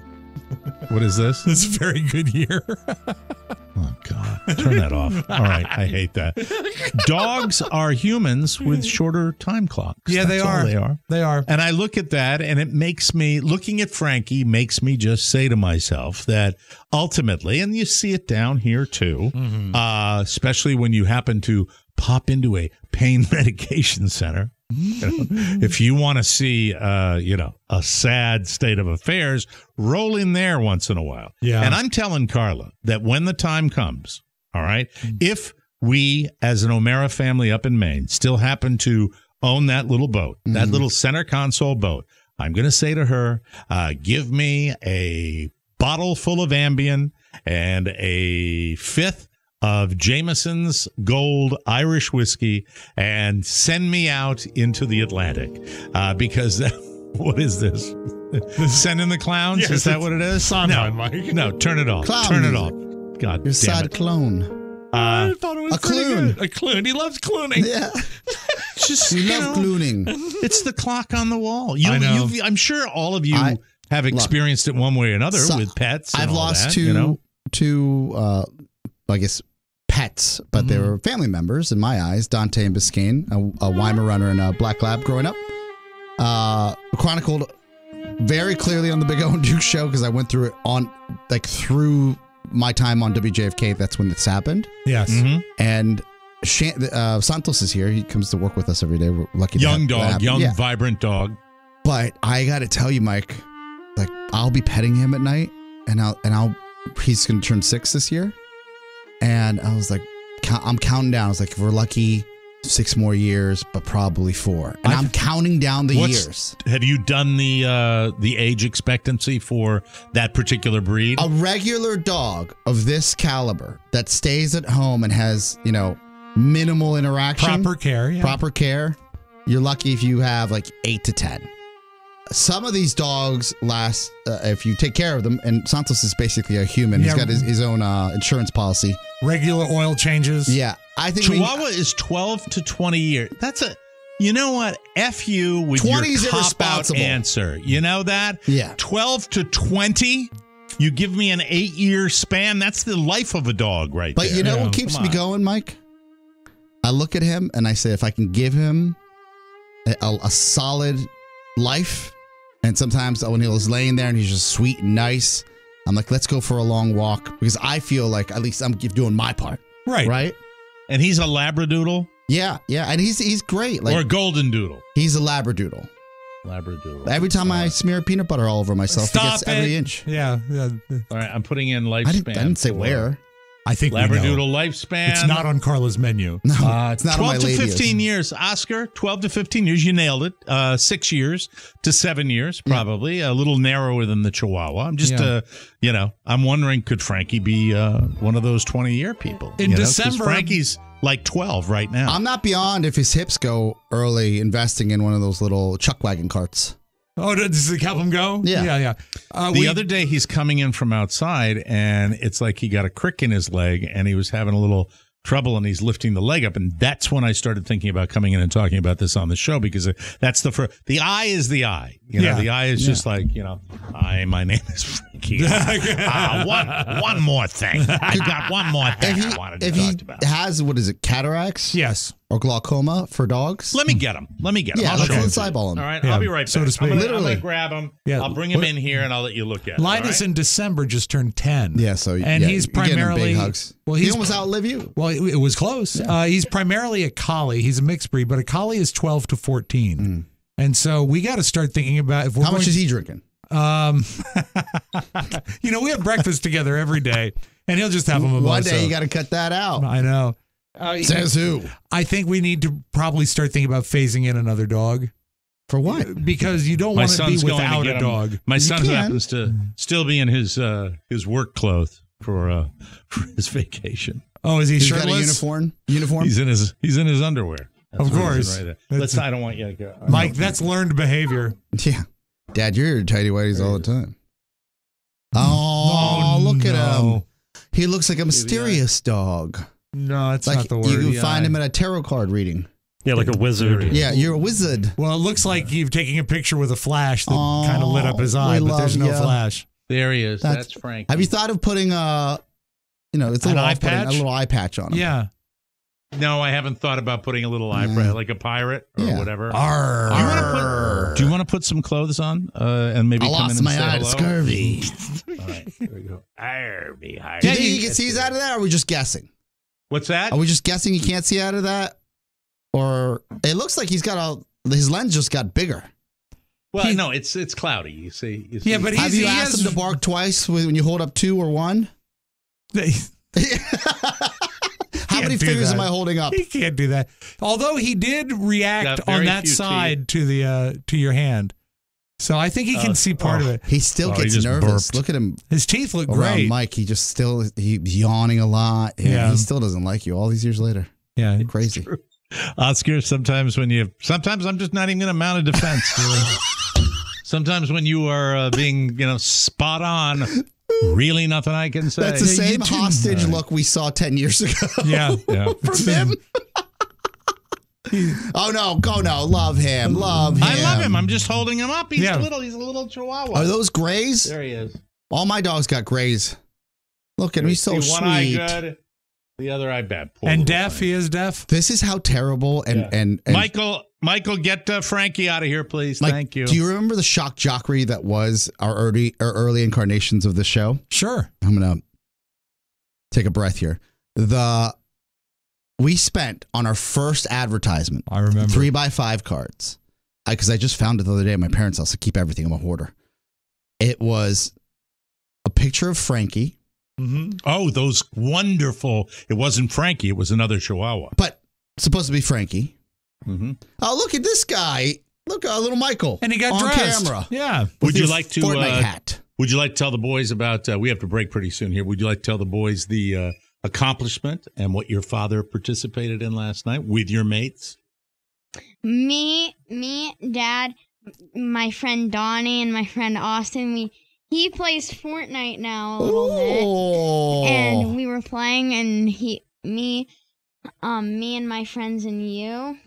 What is this? This is a very good year. Oh, God. Turn that off. All right. I hate that. Dogs are humans with shorter time clocks. Yeah, That's all they are. They are. And I look at that, and it makes me, looking at Frankie, makes me just say to myself that ultimately, and you see it down here too, especially when you happen to pop into a pain medication center. If you want to see, a sad state of affairs, roll in there once in a while. Yeah. And I'm telling Carla that when the time comes, all right, if we as an O'Mara family up in Maine still happen to own that little boat, that little center console boat, I'm going to say to her, give me a bottle full of Ambien and a fifth of Jameson's Gold Irish whiskey and send me out into the Atlantic because what is this? Sending the clowns? Yes, is that what it is? Sondheim, Mike. No, turn it off. Clown turn it music. off. God Your damn sad it. clone. I thought it was a pretty clune. good. A clune. He loves cluning. Yeah. Just, We love cluning. It's the clock on the wall. I know. I'm sure all of you have experienced it one way or another with pets. And I've all lost that, two, I guess, pets, but they were family members in my eyes. Dante and Biscayne, a Weimaraner and a Black Lab growing up. Chronicled very clearly on the Big O and Duke show because I went through it through my time on WJFK. That's when this happened. Yes. And Santos is here. He comes to work with us every day. We're lucky. Young to have dog, that happen. vibrant dog. But I got to tell you, Mike, I'll be petting him at night, and he's going to turn 6 this year. And I was like, I'm counting down. I was like, if we're lucky, 6 more years, but probably 4. And I'm counting down the years. Have you done the age expectancy for that particular breed? A regular dog of this caliber that stays at home and has, minimal interaction. Proper care. Yeah. Proper care. You're lucky if you have 8 to 10. Some of these dogs last, if you take care of them, and Santos is basically a human. Yeah. He's got his own insurance policy. Regular oil changes. Yeah. I think Chihuahua is 12 to 20 years. That's you know what? F you with 20 is your cop-out irresponsible. answer. You know that? Yeah. 12 to 20? You give me an 8-year span. That's the life of a dog, right But there. you know what keeps me going, Mike? I look at him and I say, if I can give him a solid life, and sometimes when he was laying there and he's just sweet and nice, I'm like, let's go for a long walk, because I feel like at least I'm doing my part. Right? And he's a Labradoodle? Yeah, and he's great. Like, or a Golden Doodle? He's a Labradoodle. Every time I smear peanut butter all over myself, he gets every inch. Yeah. All right, I'm putting in lifespan. I didn't say where. I think Labradoodle lifespan. It's not on Carla's menu. No, it's not on my 12 to ladies. 15 years. Oscar, 12 to 15 years. You nailed it. 6 years to 7 years, probably. A little narrower than the Chihuahua. I'm just, I'm wondering, could Frankie be one of those 20-year people? In December. Frankie's like 12 right now. I'm not beyond if his hips go early investing in one of those little chuck wagon carts. Oh, does it help him go? Yeah. The other day, he's coming in from outside, and it's like he got a crick in his leg, and he was having a little trouble, and he's lifting the leg up. And that's when I started thinking about coming in and talking about this on the show, because that's the eye is the eye. The eye is just like, hi, my name is Frankie. One more thing. I got one more thing I wanted to talk about. If he has, what is it, cataracts? Yes. Or glaucoma for dogs? Let me get him. Yeah, let's eyeball him. All right, I'll be right back. So to speak. I'm Literally. going to grab him. Yeah. I'll bring him in here, and I'll let you look at him. Linus in December just turned 10. Yeah, so and he's you're getting him primarily big hugs. Well, he he's almost outlived you. Well, it was close. Yeah. He's primarily a collie. He's a mixed breed, but a collie is 12 to 14. And so we got to start thinking about if we're How much is he drinking? We have breakfast together every day, and he'll just have a mimosa. One day you got to cut that out. I know. Says who? I think we need to probably start thinking about phasing in another dog. For what? Because you don't want to be without a dog. My son happens to still be in his work clothes for his vacation. Oh, is he He's shirtless? got a uniform? He's in his underwear. That's of course. Right there. I don't want you to go. Mike, that's learned behavior. Yeah. Dad, you're tidy whities all the time. Oh, look at him. He looks like a mysterious dog. No, that's like not the word. You find him at a tarot card reading. Yeah, like a wizard. Yeah, you're a wizard. Well, it looks like you're taking a picture with a flash that kind of lit up his eye, but there's no flash. There he is. That's Frank. Have you thought of putting it's a little eye patch on him? Yeah. No, I haven't thought about putting a little eyebrow, like a pirate or whatever. Do you want to put some clothes on and maybe come in and say hello? I lost my eye to scurvy. All right, here we go. Do you think he can see out of that, or are we just guessing? What's that? Are we just guessing he can't see out of that? Or it looks like his lens just got bigger. Well, no, it's cloudy. You see. Yeah, but have you asked him to bark twice when you hold up 2 or 1? How many fingers am I holding up? He can't do that. Although he did react on that side to your hand. So I think he can see part of it. He still gets nervous. Burped. Look at him. His teeth look around great. Mike, he's yawning a lot. Yeah. He still doesn't like you all these years later. Yeah. Crazy. Oscar, sometimes I'm just not even going to mount a defense. Sometimes when you are being, spot on, really nothing I can say. That's the same hostage look we saw 10 years ago. Yeah. From him. Oh no, love him. I love him. I'm just holding him up. He's a little chihuahua. Are those grays? There he is. All my dogs got grays. Look at him, he's so sweet. One eye good, the other eye bad. And deaf, he is deaf. This is how terrible and Michael, get Frankie out of here, please. Mike, thank you. Do you remember the shock jockery that was our early incarnations of the show? Sure. I'm gonna take a breath here. We spent on our first advertisement. I remember 3x5 cards because I just found it the other day at my parents' house to keep everything. I'm a hoarder. It was a picture of Frankie. Mm-hmm. Oh, those wonderful! It wasn't Frankie; it was another Chihuahua, but supposed to be Frankie. Mm-hmm. Oh, look at this guy! Look, little Michael, and he got on dressed. camera. Yeah. Would you like to Fortnite hat? Would you like to tell the boys about? We have to break pretty soon here. Would you like to tell the boys the accomplishment and what your father participated in last night with your mates? Me, Dad, my friend Donnie, and my friend Austin. He plays Fortnite now a little bit, and we were playing, and me, me and my friends and you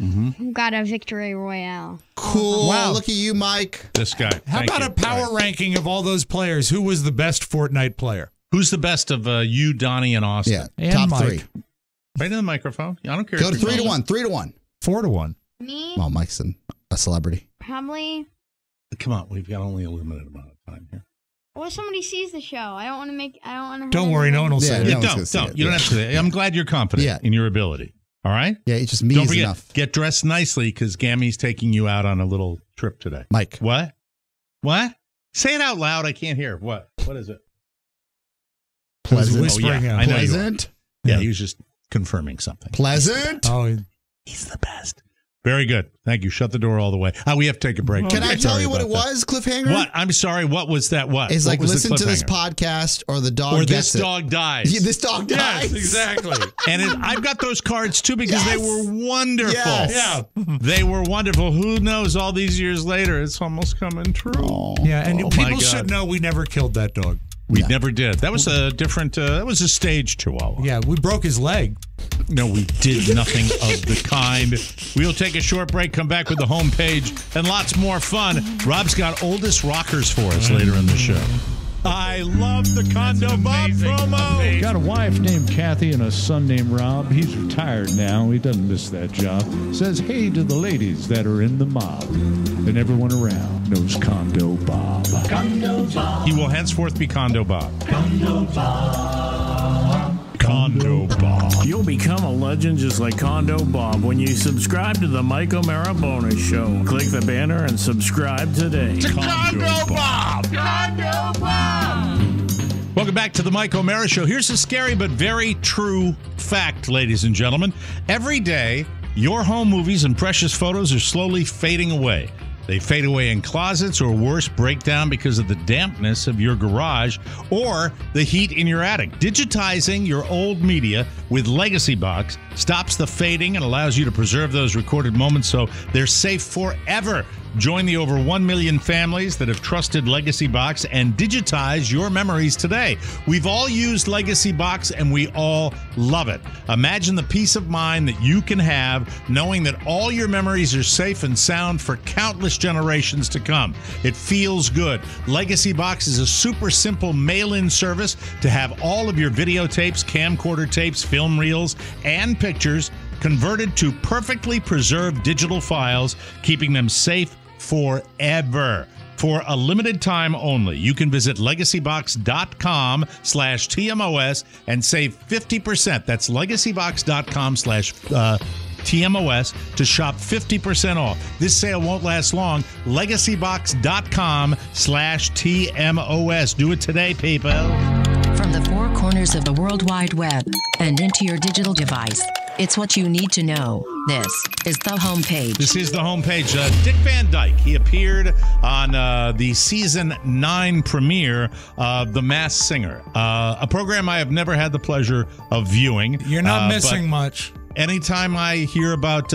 got a victory royale. Cool. Wow. Look at you, Mike. This guy. How Thank about you. a power ranking of all those players? Who was the best Fortnite player? Who's the best of you, Donnie, and Austin? Yeah, And top Mike. 3. Right in the microphone. I don't care. Go if to you're 3 to going. 1. 3 to 1. 4-1. Me, Well, Mike's a celebrity. probably. Come on, we've got only a limited amount of time here. Well, somebody sees the show. I don't want to make. I don't want to. Don't worry, no one will say Yeah, it. no one's gonna see Don't. it. You don't Yeah. have to say it. I'm glad you're confident in your ability. All right? Yeah, it's just me Don't is forget, enough. get dressed nicely because Gammy's taking you out on a little trip today. Mike. What? What? Say it out loud. I can't hear. What? What is it? Pleasant. Whispering yeah, out. I know you are. Pleasant. Yeah, he was just confirming something. Pleasant. Oh, He's the best. Very good. Thank you. Shut the door all the way. We have to take a break. Can I tell Sorry you what it about that. was, Cliffhanger? What? I'm sorry. What was that? What? It's What like, was the listen to this cliffhanger? podcast or the dog Or gets this it. dog dies. Yeah, this dog dies. yes, exactly. And I've got those cards too because they were wonderful. Yes. Yeah. They were wonderful. Who knows? All these years later, it's almost coming true. Yeah, and Oh, my people God. should know we never killed that dog. We never did. That was a different. That was a stage chihuahua. Yeah, we broke his leg. No, we did nothing of the kind. We'll take a short break, come back with the homepage, and lots more fun. Rob's got oldest rockers for us later in the show. I love the Condo Bob promo. Got a wife named Kathy and a son named Rob. He's retired now. He doesn't miss that job. Says hey to the ladies that are in the mob. And everyone around knows Condo Bob. Condo Bob. He will henceforth be Condo Bob. Condo Bob. Condo Bob. You'll become a legend just like Condo Bob when you subscribe to the Mike O'Mara Bonus Show. Click the banner and subscribe today. To Condo Bob. Condo Bob! Welcome back to the Mike O'Mara Show. Here's a scary but very true fact, ladies and gentlemen. Every day, your home movies and precious photos are slowly fading away. They fade away in closets or worse, break down because of the dampness of your garage or the heat in your attic. Digitizing your old media with Legacy Box stops the fading and allows you to preserve those recorded moments so they're safe forever. Join the over 1 million families that have trusted Legacy Box and digitize your memories today. We've all used Legacy Box and we all love it. Imagine the peace of mind that you can have knowing that all your memories are safe and sound for countless generations to come. It feels good. Legacy Box is a super simple mail-in service to have all of your videotapes, camcorder tapes, film reels, and pictures converted to perfectly preserved digital files, keeping them safe forever. For a limited time only, you can visit legacybox.com/TMOS and save 50%. That's legacybox.com/TMOS to shop 50% off. This sale won't last long. Legacybox.com/TMOS. Do it today, people. From the four corners of the World Wide Web and into your digital device, it's what you need to know. This is the homepage. This is the homepage. Dick Van Dyke. He appeared on the season 9 premiere of The Masked Singer, a program I have never had the pleasure of viewing. You're not missing much. Anytime I hear about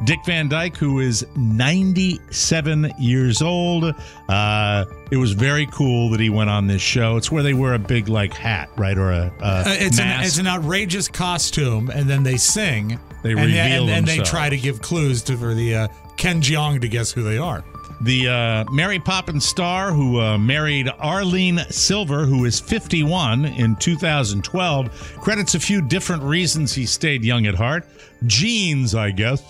Dick Van Dyke, who is 97 years old, it was very cool that he went on this show. It's where they wear a big hat, right, or a it's mask. an outrageous costume, and then they sing. They reveal and they themselves. try to give clues for the Ken Jeong to guess who they are. The Mary Poppins star who married Arlene Silver, who is 51 in 2012, credits a few different reasons he stayed young at heart. Genes, I guess.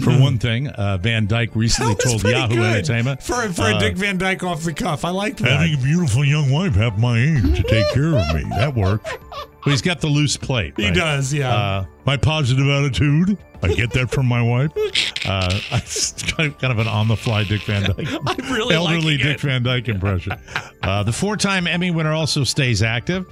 For one thing, Van Dyke recently told Yahoo good. Entertainment. For a Dick Van Dyke off the cuff. I liked that. Having a beautiful young wife half my age to take care of me. That works. Well, he's got the loose plate. He right? does, yeah. My positive attitude. I get that from my wife. It's kind of an on-the-fly Dick Van Dyke. I'm really elderly liking Dick it. Van Dyke impression. The 4-time Emmy winner also stays active.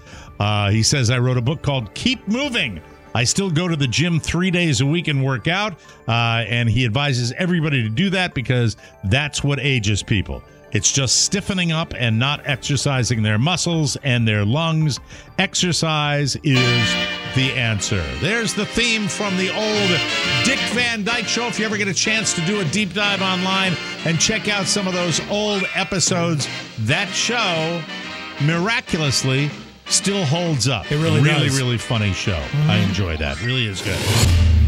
He says, I wrote a book called Keep Moving. I still go to the gym 3 days a week and work out. And he advises everybody to do that because that's what ages people. It's just stiffening up and not exercising their muscles and their lungs. Exercise is the answer. There's the theme from the old Dick Van Dyke Show. If you ever get a chance to do a deep dive online and check out some of those old episodes, that show miraculously still holds up. It really does. Really funny show. I enjoy that. Really is good.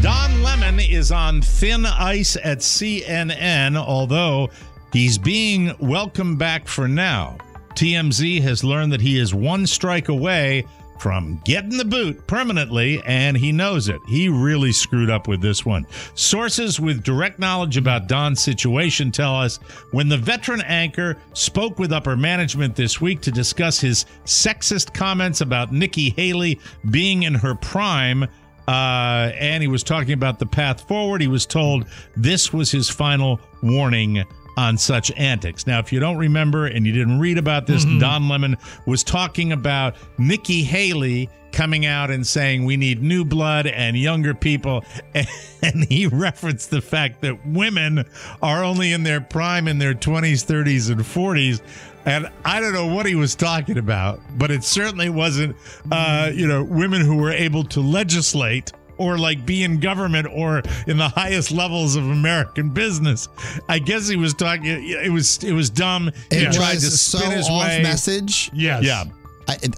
Don Lemon is on thin ice at CNN, although he's being welcomed back for now. TMZ has learned that he is one strike away from getting the boot permanently, and he knows it. He really screwed up with this one. Sources with direct knowledge about Don's situation tell us when the veteran anchor spoke with upper management this week to discuss his sexist comments about Nikki Haley being in her prime, and he was talking about the path forward, he was told this was his final warning on such antics. Now, if you don't remember and you didn't read about this, Don Lemon was talking about Nikki Haley coming out and saying we need new blood and younger people, and he referenced the fact that women are only in their prime in their 20s, 30s, and 40s. And I don't know what he was talking about, but it certainly wasn't, women who were able to legislate or like be in government or in the highest levels of American business. I guess he was talking. It was dumb. He tried to spin his way. Message. Yes. Yeah.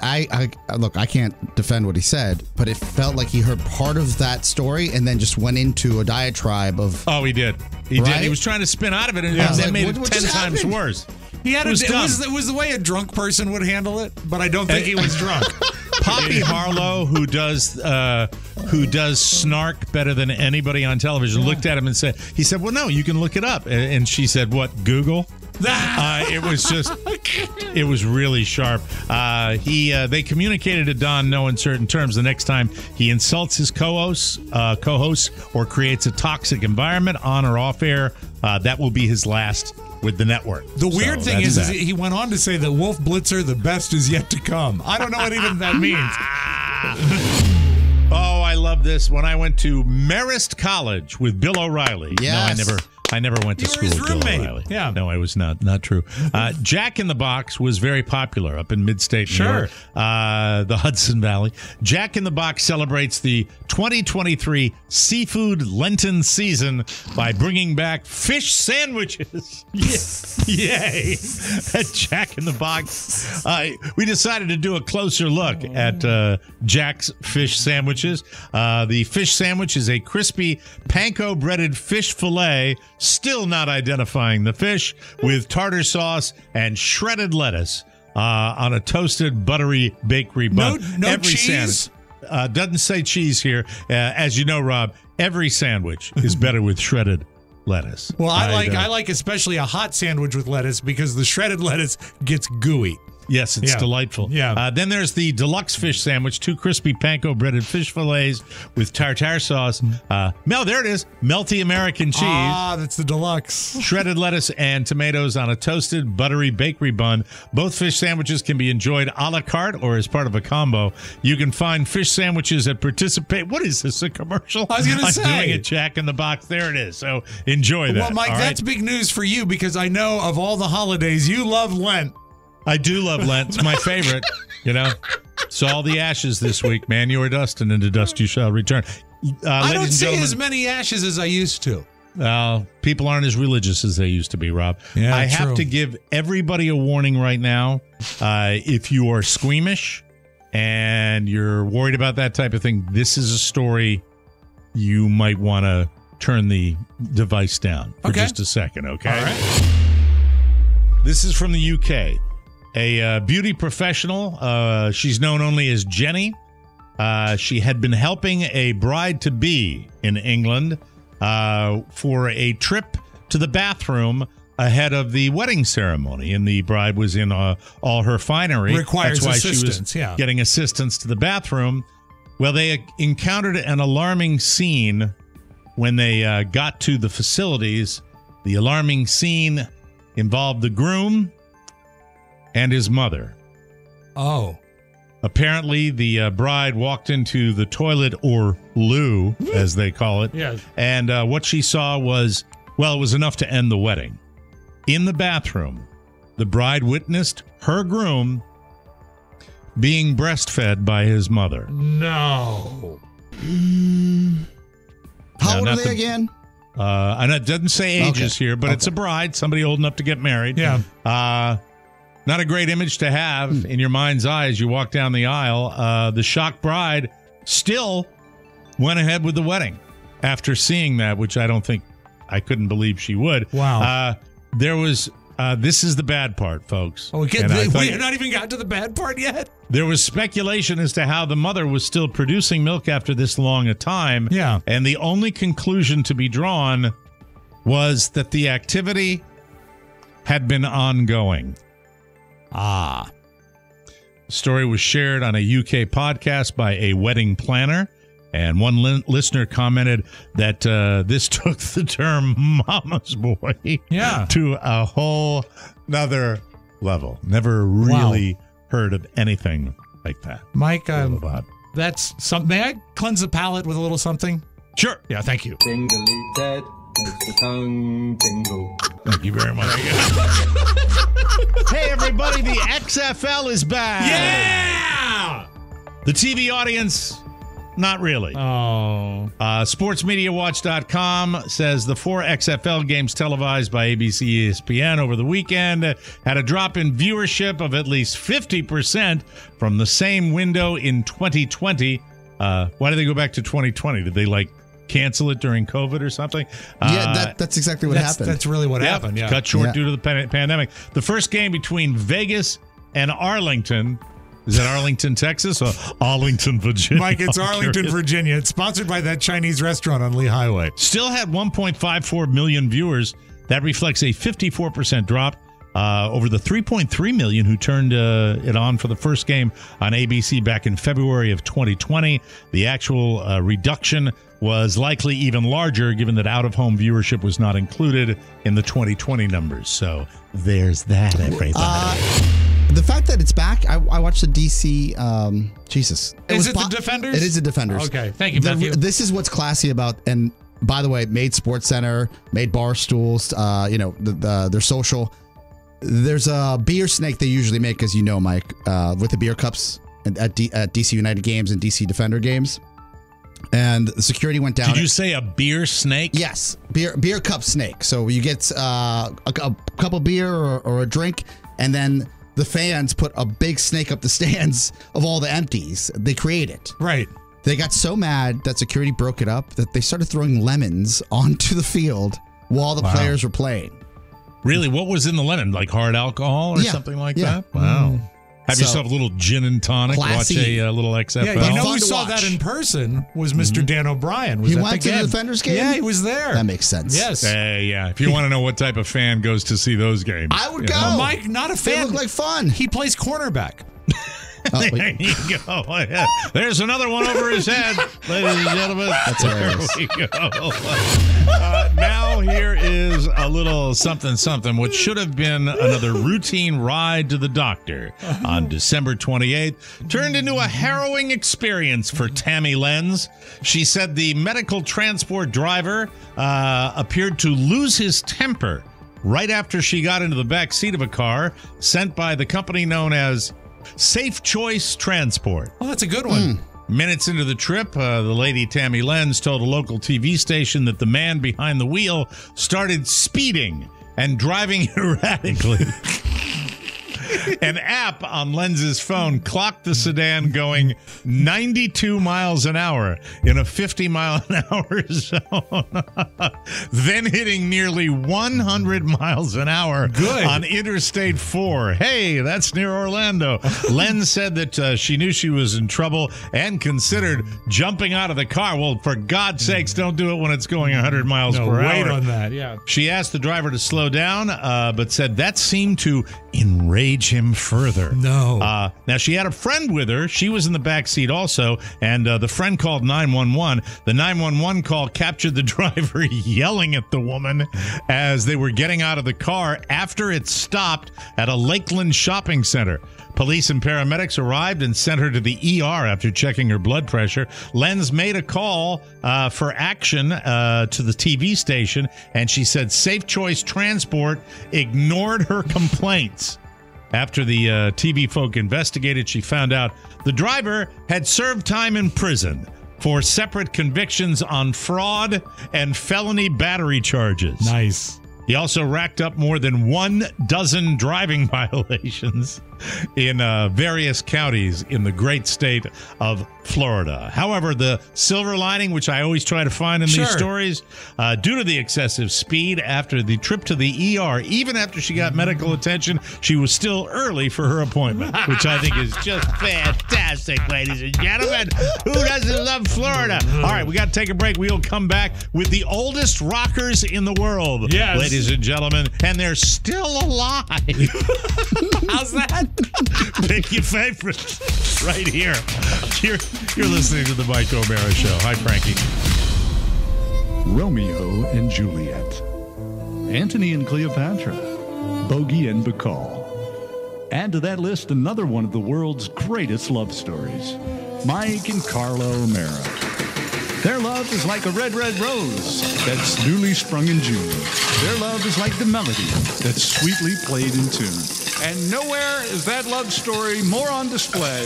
I look, I can't defend what he said, but it felt like he heard part of that story and then just went into a diatribe of. Oh, he did. He did. He was trying to spin out of it, and that made it 10 times worse. He had it was the way a drunk person would handle it, but I don't think he was drunk. Poppy Harlow, who does snark better than anybody on television, looked at him and said, he said, well, no, you can look it up. And she said, what, Google? It was really sharp. They communicated to Don no uncertain terms. The next time he insults his co-hosts or creates a toxic environment on or off air, that will be his last with the network. The weird thing is he went on to say that Wolf Blitzer, the best is yet to come. I don't know what even that means. Oh, I love this. When I went to Marist College with Bill O'Reilly. Yes. No, I never went to school with Bill O'Reilly. Yeah. No, it was not true. Jack in the Box was very popular up in mid-state New York, the Hudson Valley. Jack in the Box celebrates the 2023 seafood Lenten season by bringing back fish sandwiches. Yay. At Jack in the Box. We decided to do a closer look at Jack's fish sandwiches. The fish sandwich is a crispy panko-breaded fish fillet, still not identifying the fish, with tartar sauce and shredded lettuce on a toasted buttery bakery bun. No cheese? Doesn't say cheese here. As you know, Rob, every sandwich is better with shredded lettuce. Well, I like especially a hot sandwich with lettuce because the shredded lettuce gets gooey. Yes, it's delightful. Yeah. Then there's the deluxe fish sandwich, 2 crispy panko breaded fish fillets with tartare sauce. There it is. Melty American cheese. Ah, that's the deluxe. Shredded lettuce and tomatoes on a toasted buttery bakery bun. Both fish sandwiches can be enjoyed a la carte or as part of a combo. You can find fish sandwiches at Participate. What is this, a commercial? I was going to say. I'm doing it, Jack in the Box. There it is. So enjoy that. Well, Mike, that's big news for you because I know of all the holidays, you love Lent. I do love Lent. It's my favorite, So all the ashes this week, man. You are dust, and into dust you shall return. I don't see as many ashes as I used to. People aren't as religious as they used to be, Rob. Yeah, I have true. to give everybody a warning right now. If you are squeamish and you're worried about that type of thing, this is a story you might want to turn the device down for just a second, okay? All right. This is from the UK. A beauty professional, she's known only as Jenny. She had been helping a bride-to-be in England for a trip to the bathroom ahead of the wedding ceremony, and the bride was in all her finery. Requires That's why assistance, she was getting assistance to the bathroom. Well, they encountered an alarming scene when they got to the facilities. The alarming scene involved the groom and his mother. Oh. Apparently, the bride walked into the toilet, or loo, as they call it. Yes. And what she saw was, it was enough to end the wedding. In the bathroom, the bride witnessed her groom being breastfed by his mother. No. How old are they again? And it doesn't say ages here, but it's a bride, somebody old enough to get married. Yeah. Not a great image to have in your mind's eye as you walk down the aisle. The shocked bride still went ahead with the wedding after seeing that, which I couldn't believe she would. Wow. There was, this is the bad part, folks. Oh, we have not even got to the bad part yet. There was speculation as to how the mother was still producing milk after this long a time. Yeah. And the only conclusion to be drawn was that the activity had been ongoing. Ah. The story was shared on a UK podcast by a wedding planner, and one listener commented that this took the term mama's boy to a whole nother level. Never really heard of anything like that. Mike, that's something. May I cleanse the palate with a little something? Sure. Yeah, thank you. Tingly Ted makes the tongue tingle. Thank you very much. Hey, everybody, the XFL is back. Yeah! The TV audience, not really. Oh. SportsMediaWatch.com says the 4 XFL games televised by ABC ESPN over the weekend had a drop in viewership of at least 50% from the same window in 2020. Why did they go back to 2020? Did they, cancel it during COVID or something? Yeah, that's exactly what happened. That's really what happened, yeah. Cut short due to the pandemic. The first game between Vegas and Arlington. Is that Arlington, Texas, or Arlington, Virginia? Mike, it's Arlington, Virginia. It's sponsored by that Chinese restaurant on Lee Highway. Still had 1.54 million viewers. That reflects a 54% drop over the 3.3 million who turned it on for the first game on ABC back in February of 2020. The actual reduction was likely even larger given that out-of-home viewership was not included in the 2020 numbers. So there's that, everybody. The fact that it's back, I watched the DC. Jesus, Is it the Defenders? It is the Defenders. Okay, thank you, Matthew. This is what's classy about, and by the way, made SportsCenter, made Barstools. Their social. There's a beer snake they usually make, as you know, Mike, with the beer cups at DC United games and DC Defender games. And the security went down. Did you say a beer snake? Yes, beer cup snake. So you get a cup of beer or a drink, and then the fans put a big snake up the stands of all the empties. They create it. Right. They got so mad that security broke it up that they started throwing lemons onto the field while the players were playing. Really? What was in the lemon? Like hard alcohol or something like that? Wow. Have yourself a little gin and tonic. Classy. Watch a little XFL. Yeah, who saw that in person was Mr. Dan O'Brien. He went to the Defenders game? Yeah, he was there. That makes sense. Yes. Yeah. If you want to know what type of fan goes to see those games. I would go. No, Mike, not a fan. They look like fun. He plays cornerback. There you go. Yeah. There's another one over his head, ladies and gentlemen. That's hilarious. There we go. Now here is a little something. What should have been another routine ride to the doctor on December 28th turned into a harrowing experience for Tammy Lenz. She said the medical transport driver appeared to lose his temper right after she got into the back seat of a car sent by the company known as Safe Choice Transport. Oh, that's a good one. Minutes into the trip, the lady Tammy Lenz told a local TV station that the man behind the wheel started speeding and driving erratically. An app on Lenz's phone clocked the sedan going 92 miles an hour in a 50-mile-an-hour zone, then hitting nearly 100 miles an hour on Interstate 4. Hey, that's near Orlando. Lenz said that she knew she was in trouble and considered jumping out of the car. Well, for God's sakes, don't do it when it's going 100 miles per hour. Wait on that, yeah. She asked the driver to slow down, but said that seemed to enrage him further. No. Now, she had a friend with her. She was in the back seat also, and the friend called 911. The 911 call captured the driver yelling at the woman as they were getting out of the car after it stopped at a Lakeland shopping center. Police and paramedics arrived and sent her to the ER after checking her blood pressure. Lenz made a call for action to the TV station, and she said Safe Choice Transport ignored her complaints. After the TV folk investigated, she found out the driver had served time in prison for separate convictions on fraud and felony battery charges. Nice. He also racked up more than 12 driving violations in various counties in the great state of Florida. However, the silver lining, which I always try to find in these stories, due to the excessive speed after the trip to the ER, even after she got medical attention, she was still early for her appointment, which I think is just fantastic, ladies and gentlemen. Who doesn't love Florida? All right, we got to take a break. We'll come back with the oldest rockers in the world, ladies and gentlemen, and they're still alive. How's that? Pick your favorite right here. You're listening to the Mike O'Mara Show. Hi, Frankie. Romeo and Juliet, Antony and Cleopatra, Bogey and Bacall. Add to that list another one of the world's greatest love stories, Mike and Carla O'Mara. Their love is like a red, red rose that's newly sprung in June. Their love is like the melody that's sweetly played in tune. And nowhere is that love story more on display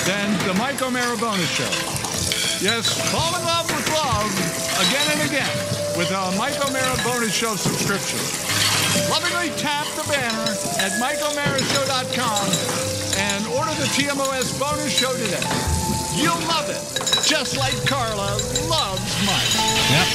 than the Mike O'Mara Bonus Show. Yes, fall in love with love again and again with a Mike O'Mara Bonus Show subscription. Lovingly tap the banner at MikeO'MaraShow.com and order the TMOS Bonus Show today. You'll love it, just like Carla loves Mike. Yep.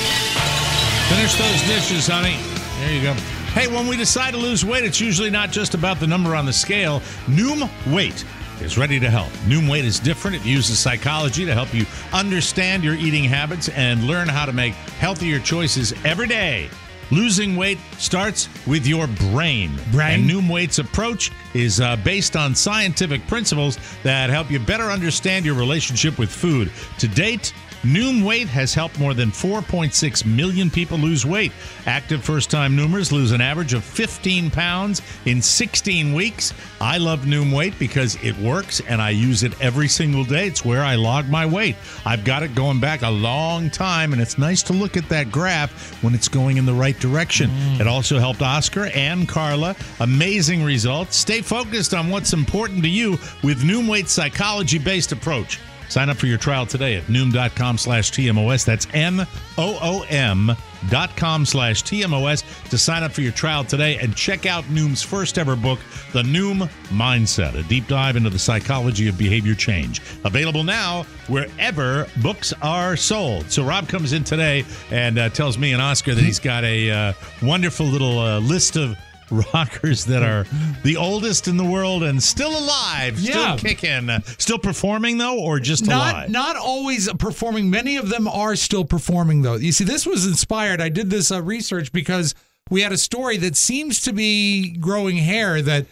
Finish those dishes, honey. There you go. Hey, when we decide to lose weight, it's usually not just about the number on the scale. Noom Weight is ready to help. Noom Weight is different. It uses psychology to help you understand your eating habits and learn how to make healthier choices every day. Losing weight starts with your brain. And Noom Weight's approach is based on scientific principles that help you better understand your relationship with food. To date, Noom Weight has helped more than 4.6 million people lose weight. Active first-time Noomers lose an average of 15 pounds in 16 weeks. I love Noom Weight because it works, and I use it every single day. It's where I log my weight. I've got it going back a long time, and it's nice to look at that graph when it's going in the right direction. It also helped Oscar and Carla. Amazing results. Stay focused on what's important to you with Noom Weight's psychology-based approach. Sign up for your trial today at Noom.com/TMOS. That's NOOM.com/TMOS to sign up for your trial today and check out Noom's first ever book, The Noom Mindset, a deep dive into the psychology of behavior change. Available now wherever books are sold. So Rob comes in today and tells me and Oscar that he's got a wonderful little list of rockers that are the oldest in the world and still alive, still kicking, still performing though, or just alive? Not always performing. Many of them are still performing though. You see, this was inspired. I did this research because we had a story that seems to be growing hair that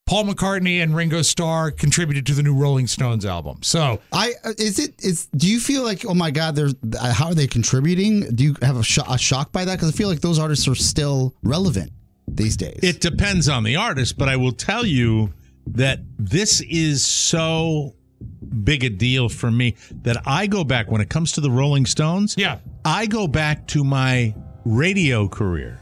Paul McCartney and Ringo Starr contributed to the new Rolling Stones album. So, do you feel like, oh my God, how are they contributing? Do you have a shock by that? Because I feel like those artists are still relevant these days. It depends on the artist, but I will tell you that this is so big a deal for me that I go back, when it comes to the Rolling Stones, I go back to my radio career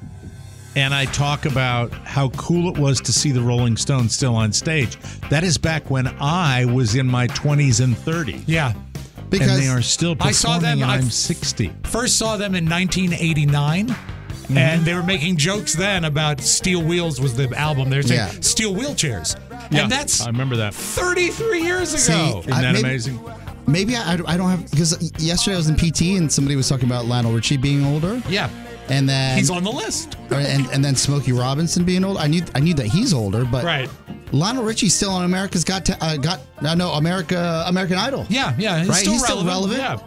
and I talk about how cool it was to see the Rolling Stones still on stage. That is back when I was in my 20s and 30s. Yeah. Because and they are still performing, I saw them, and I'm 60. First saw them in 1989. And they were making jokes then about Steel Wheels was the album. They were saying steel wheelchairs. Yeah, and that's I remember that 33 years ago. See, Isn't that amazing? Maybe I don't have, because yesterday I was in PT and somebody was talking about Lionel Richie being older. Yeah. And then he's on the list. And then Smokey Robinson being old. I knew that he's older, but Lionel Richie's still on American Idol. Yeah, he's still relevant. Yeah.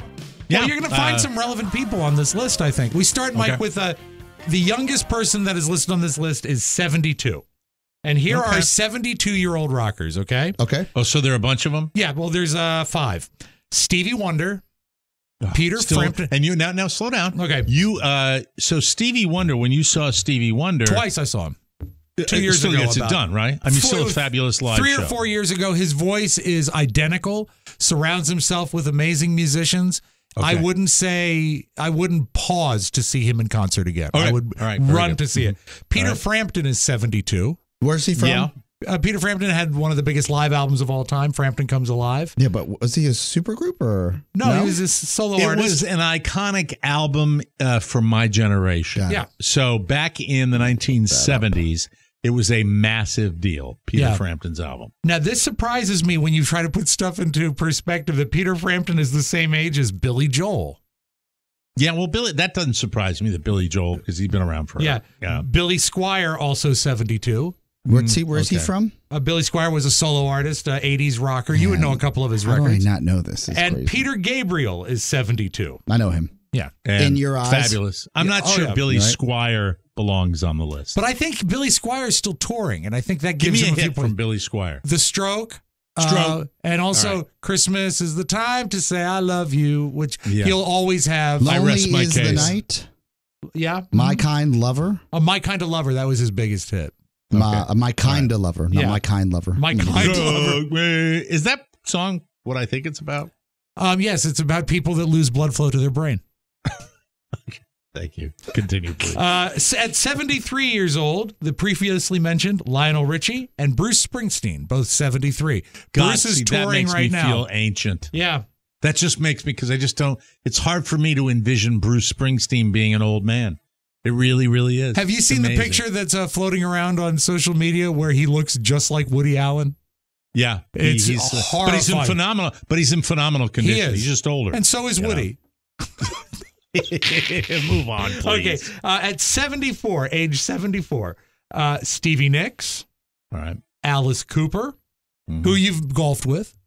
Well, you're going to find some relevant people on this list, I think. We start, Mike, with the youngest person that is listed on this list is 72. And here are 72-year-old rockers, okay? Okay. Oh, so there are a bunch of them? Yeah, well, there's 5. Stevie Wonder, Peter Frampton. And you now slow down. Okay. So Stevie Wonder, when you saw Stevie Wonder. Twice I saw him. 2 years still ago. Gets it done, right? I mean, still a fabulous live 3 show. or 4 years ago, his voice is identical, surrounds himself with amazing musicians. Okay. I wouldn't pause to see him in concert again. Okay. I would run to see it. Peter Frampton is 72. Where's he from? Yeah. Peter Frampton had one of the biggest live albums of all time, Frampton Comes Alive. Yeah, but was he a supergroup or No, he was a solo artist. It was an iconic album for my generation. Yeah. So back in the 1970s, it was a massive deal, Peter Frampton's album. Now, this surprises me when you try to put stuff into perspective that Peter Frampton is the same age as Billy Joel. Yeah, well, that doesn't surprise me that Billy Joel, because he's been around forever. Yeah. Billy Squire, also 72. Where's he from? Billy Squire was a solo artist, 80s rocker. You would know a couple of his How records. do I not know this? It's and crazy. Peter Gabriel is 72. I know him. Yeah. And In your eyes. fabulous. I'm not sure Billy Right. Squire belongs on the list. But I think Billy Squire is still touring, and I think that Give gives me him a a few hit from points. Billy Squire. The Stroke. And also Christmas is the time to say I love you, which Yeah. he'll always have. Lonely I rest my is the case. night. Yeah. My kind lover. My Kind of Lover, that was his biggest hit. My kind of lover, not Yeah. my kind lover. My Kind of Lover. Is that song what I think it's about? Yes, it's about people that lose blood flow to their brain. Thank you. Continue, please. At 73 years old, the previously mentioned Lionel Richie and Bruce Springsteen, both 73. Bruce is that touring makes right me now. feel ancient. Yeah. That just makes me, because I just don't, it's hard for me to envision Bruce Springsteen being an old man. It really, really is. Have you It's seen the amazing. picture that's floating around on social media where he looks just like Woody Allen? Yeah. It's but he's in horrifying. phenomenal condition. He is. He's just older. And so is You know? Woody. Move on, please. Okay. At 74, age 74, Stevie Nicks, All right. Alice Cooper, who you've golfed with.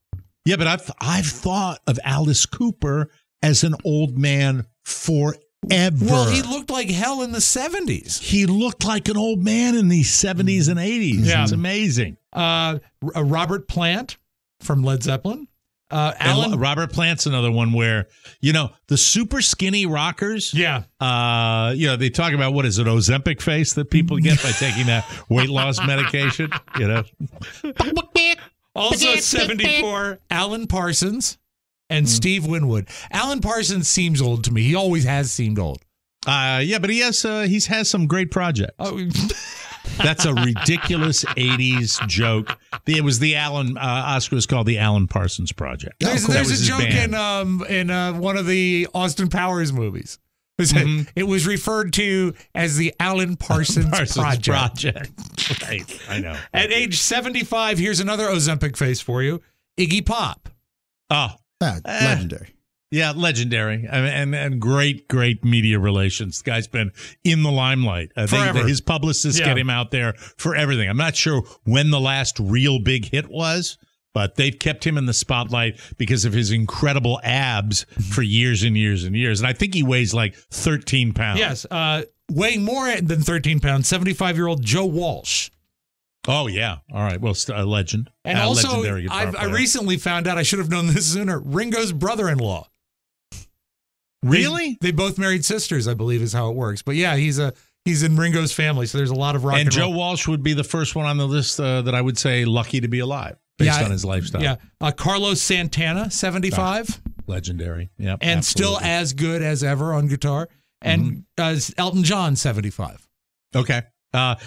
Yeah, but I've thought of Alice Cooper as an old man forever. Well, he looked like hell in the 70s. He looked like an old man in the 70s and 80s. Yeah. It's amazing. Robert Plant from Led Zeppelin. And Robert Plant's another one where, the super skinny rockers. Yeah. They talk about, what is it, Ozempic face that people get by taking that weight loss medication, Also 74, Alan Parsons and Steve Winwood. Alan Parsons seems old to me. He always has seemed old. Yeah, but he has some great projects. Oh. That's a ridiculous 80s joke. It was the Oscar was called the Alan Parsons Project. There's a joke in one of the Austin Powers movies. It was referred to as the Alan Parsons Project. Right, I know. At age 75, here's another Ozempic face for you. Iggy Pop. Oh. Legendary. Yeah, legendary. And great media relations. The guy's been in the limelight. Forever. His publicists get him out there for everything. I'm not sure when the last real big hit was, but they've kept him in the spotlight because of his incredible abs for years and years and years. And I think he weighs like 13 pounds. Yes, weighing more than 13 pounds, 75-year-old Joe Walsh. Oh, yeah. All right. Well, a legend. And also, legendary guitar I player. recently found out, I should have known this sooner, Ringo's brother-in-law. Really? They both married sisters, I believe is how it works. But yeah, he's in Ringo's family, so there's a lot of rock and Joe roll. Walsh would be the first one on the list that I would say lucky to be alive based on his lifestyle. Yeah. Carlos Santana, 75. Legendary. Yep. And absolutely. still as good as ever on guitar. And Elton John, 75. Okay.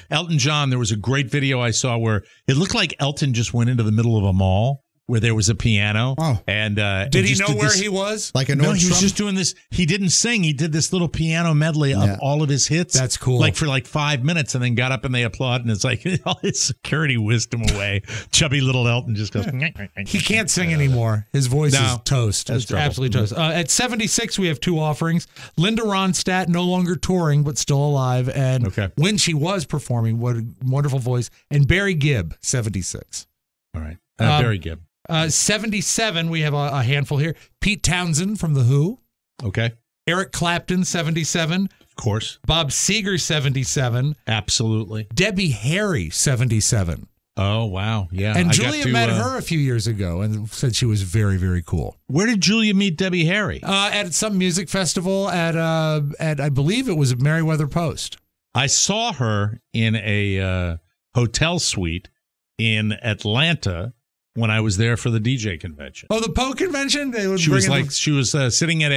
Elton John, there was a great video I saw where it looked like Elton just went into the middle of a mall where there was a piano. Oh. And did he know where he was? Like a No, he was Nordstrom? just doing this. He didn't sing. He did this little piano medley of all of his hits. That's cool. Like for 5 minutes, and then got up and they applaud, and it's like all his security whisked him away. Chubby little Elton just goes. He can't sing anymore. His voice is toast. That's It's trouble. absolutely toast. At 76, we have two offerings. Linda Ronstadt, no longer touring, but still alive. And when she was performing, what a wonderful voice. And Barry Gibb, 76. All right. Barry Gibb. 77, we have a handful here. Pete Townsend from The Who. Okay. Eric Clapton, 77. Of course. Bob Seger, 77. Absolutely. Debbie Harry, 77. Oh, wow. Yeah. And I Julia got to, met her a few years ago and said she was very, very cool. Where did Julia meet Debbie Harry? At some music festival at I believe it was Merriweather Post. I saw her in a hotel suite in Atlanta when I was there for the DJ convention. Oh, the Poe convention? She was sitting at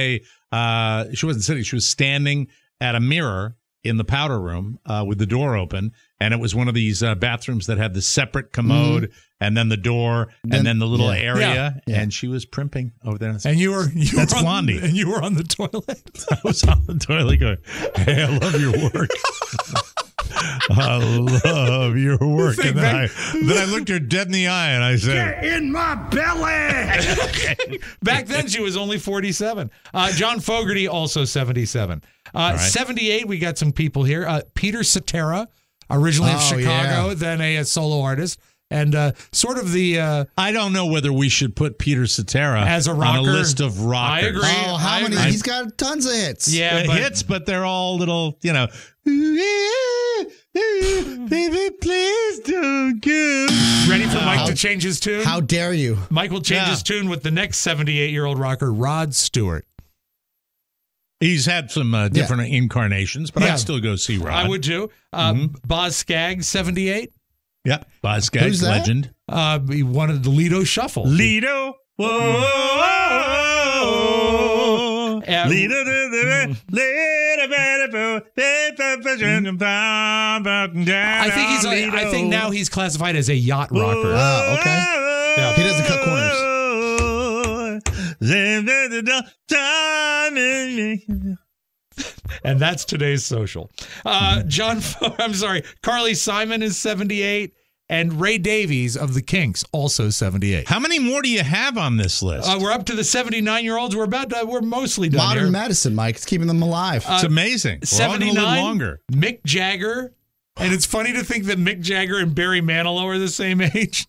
she wasn't sitting, she was standing at a mirror in the powder room with the door open, and it was one of these bathrooms that had the separate commode and then the door and then the little area, and she was primping over there. And you were that's Blondie. And you were on the toilet. I was on the toilet going, "Hey, I love your work. I love your work." And then I looked her dead in the eye and I said, "Get in my belly." Back then, she was only 47. John Fogerty, also 77. 78, we got some people here. Peter Cetera, originally of Chicago, then a solo artist. And sort of the... I don't know whether we should put Peter Cetera as a rocker. On a list of rockers. I agree. Oh, how many? He's got tons of hits. Yeah, hits, but they're all little, baby, please don't go. Ready for Mike to change his tune? How dare you? Mike will change his tune with the next 78-year-old rocker, Rod Stewart. He's had some different incarnations, but I'd still go see Rod. I would too. Boz Scaggs, 78. Yeah, Boz Scaggs, legend. He wanted the Lido Shuffle. Lido. Whoa. I think now he's classified as a yacht rocker. Oh, okay. Yeah. He doesn't cut corners. And that's today's social. Carly Simon is 78, and Ray Davies of the Kinks also 78. How many more do you have on this list? We're up to the 79-year-olds. We're mostly done. Modern here. medicine, Mike. It's keeping them alive. It's amazing. 79, a little longer. Mick Jagger, and it's funny to think that Mick Jagger and Barry Manilow are the same age.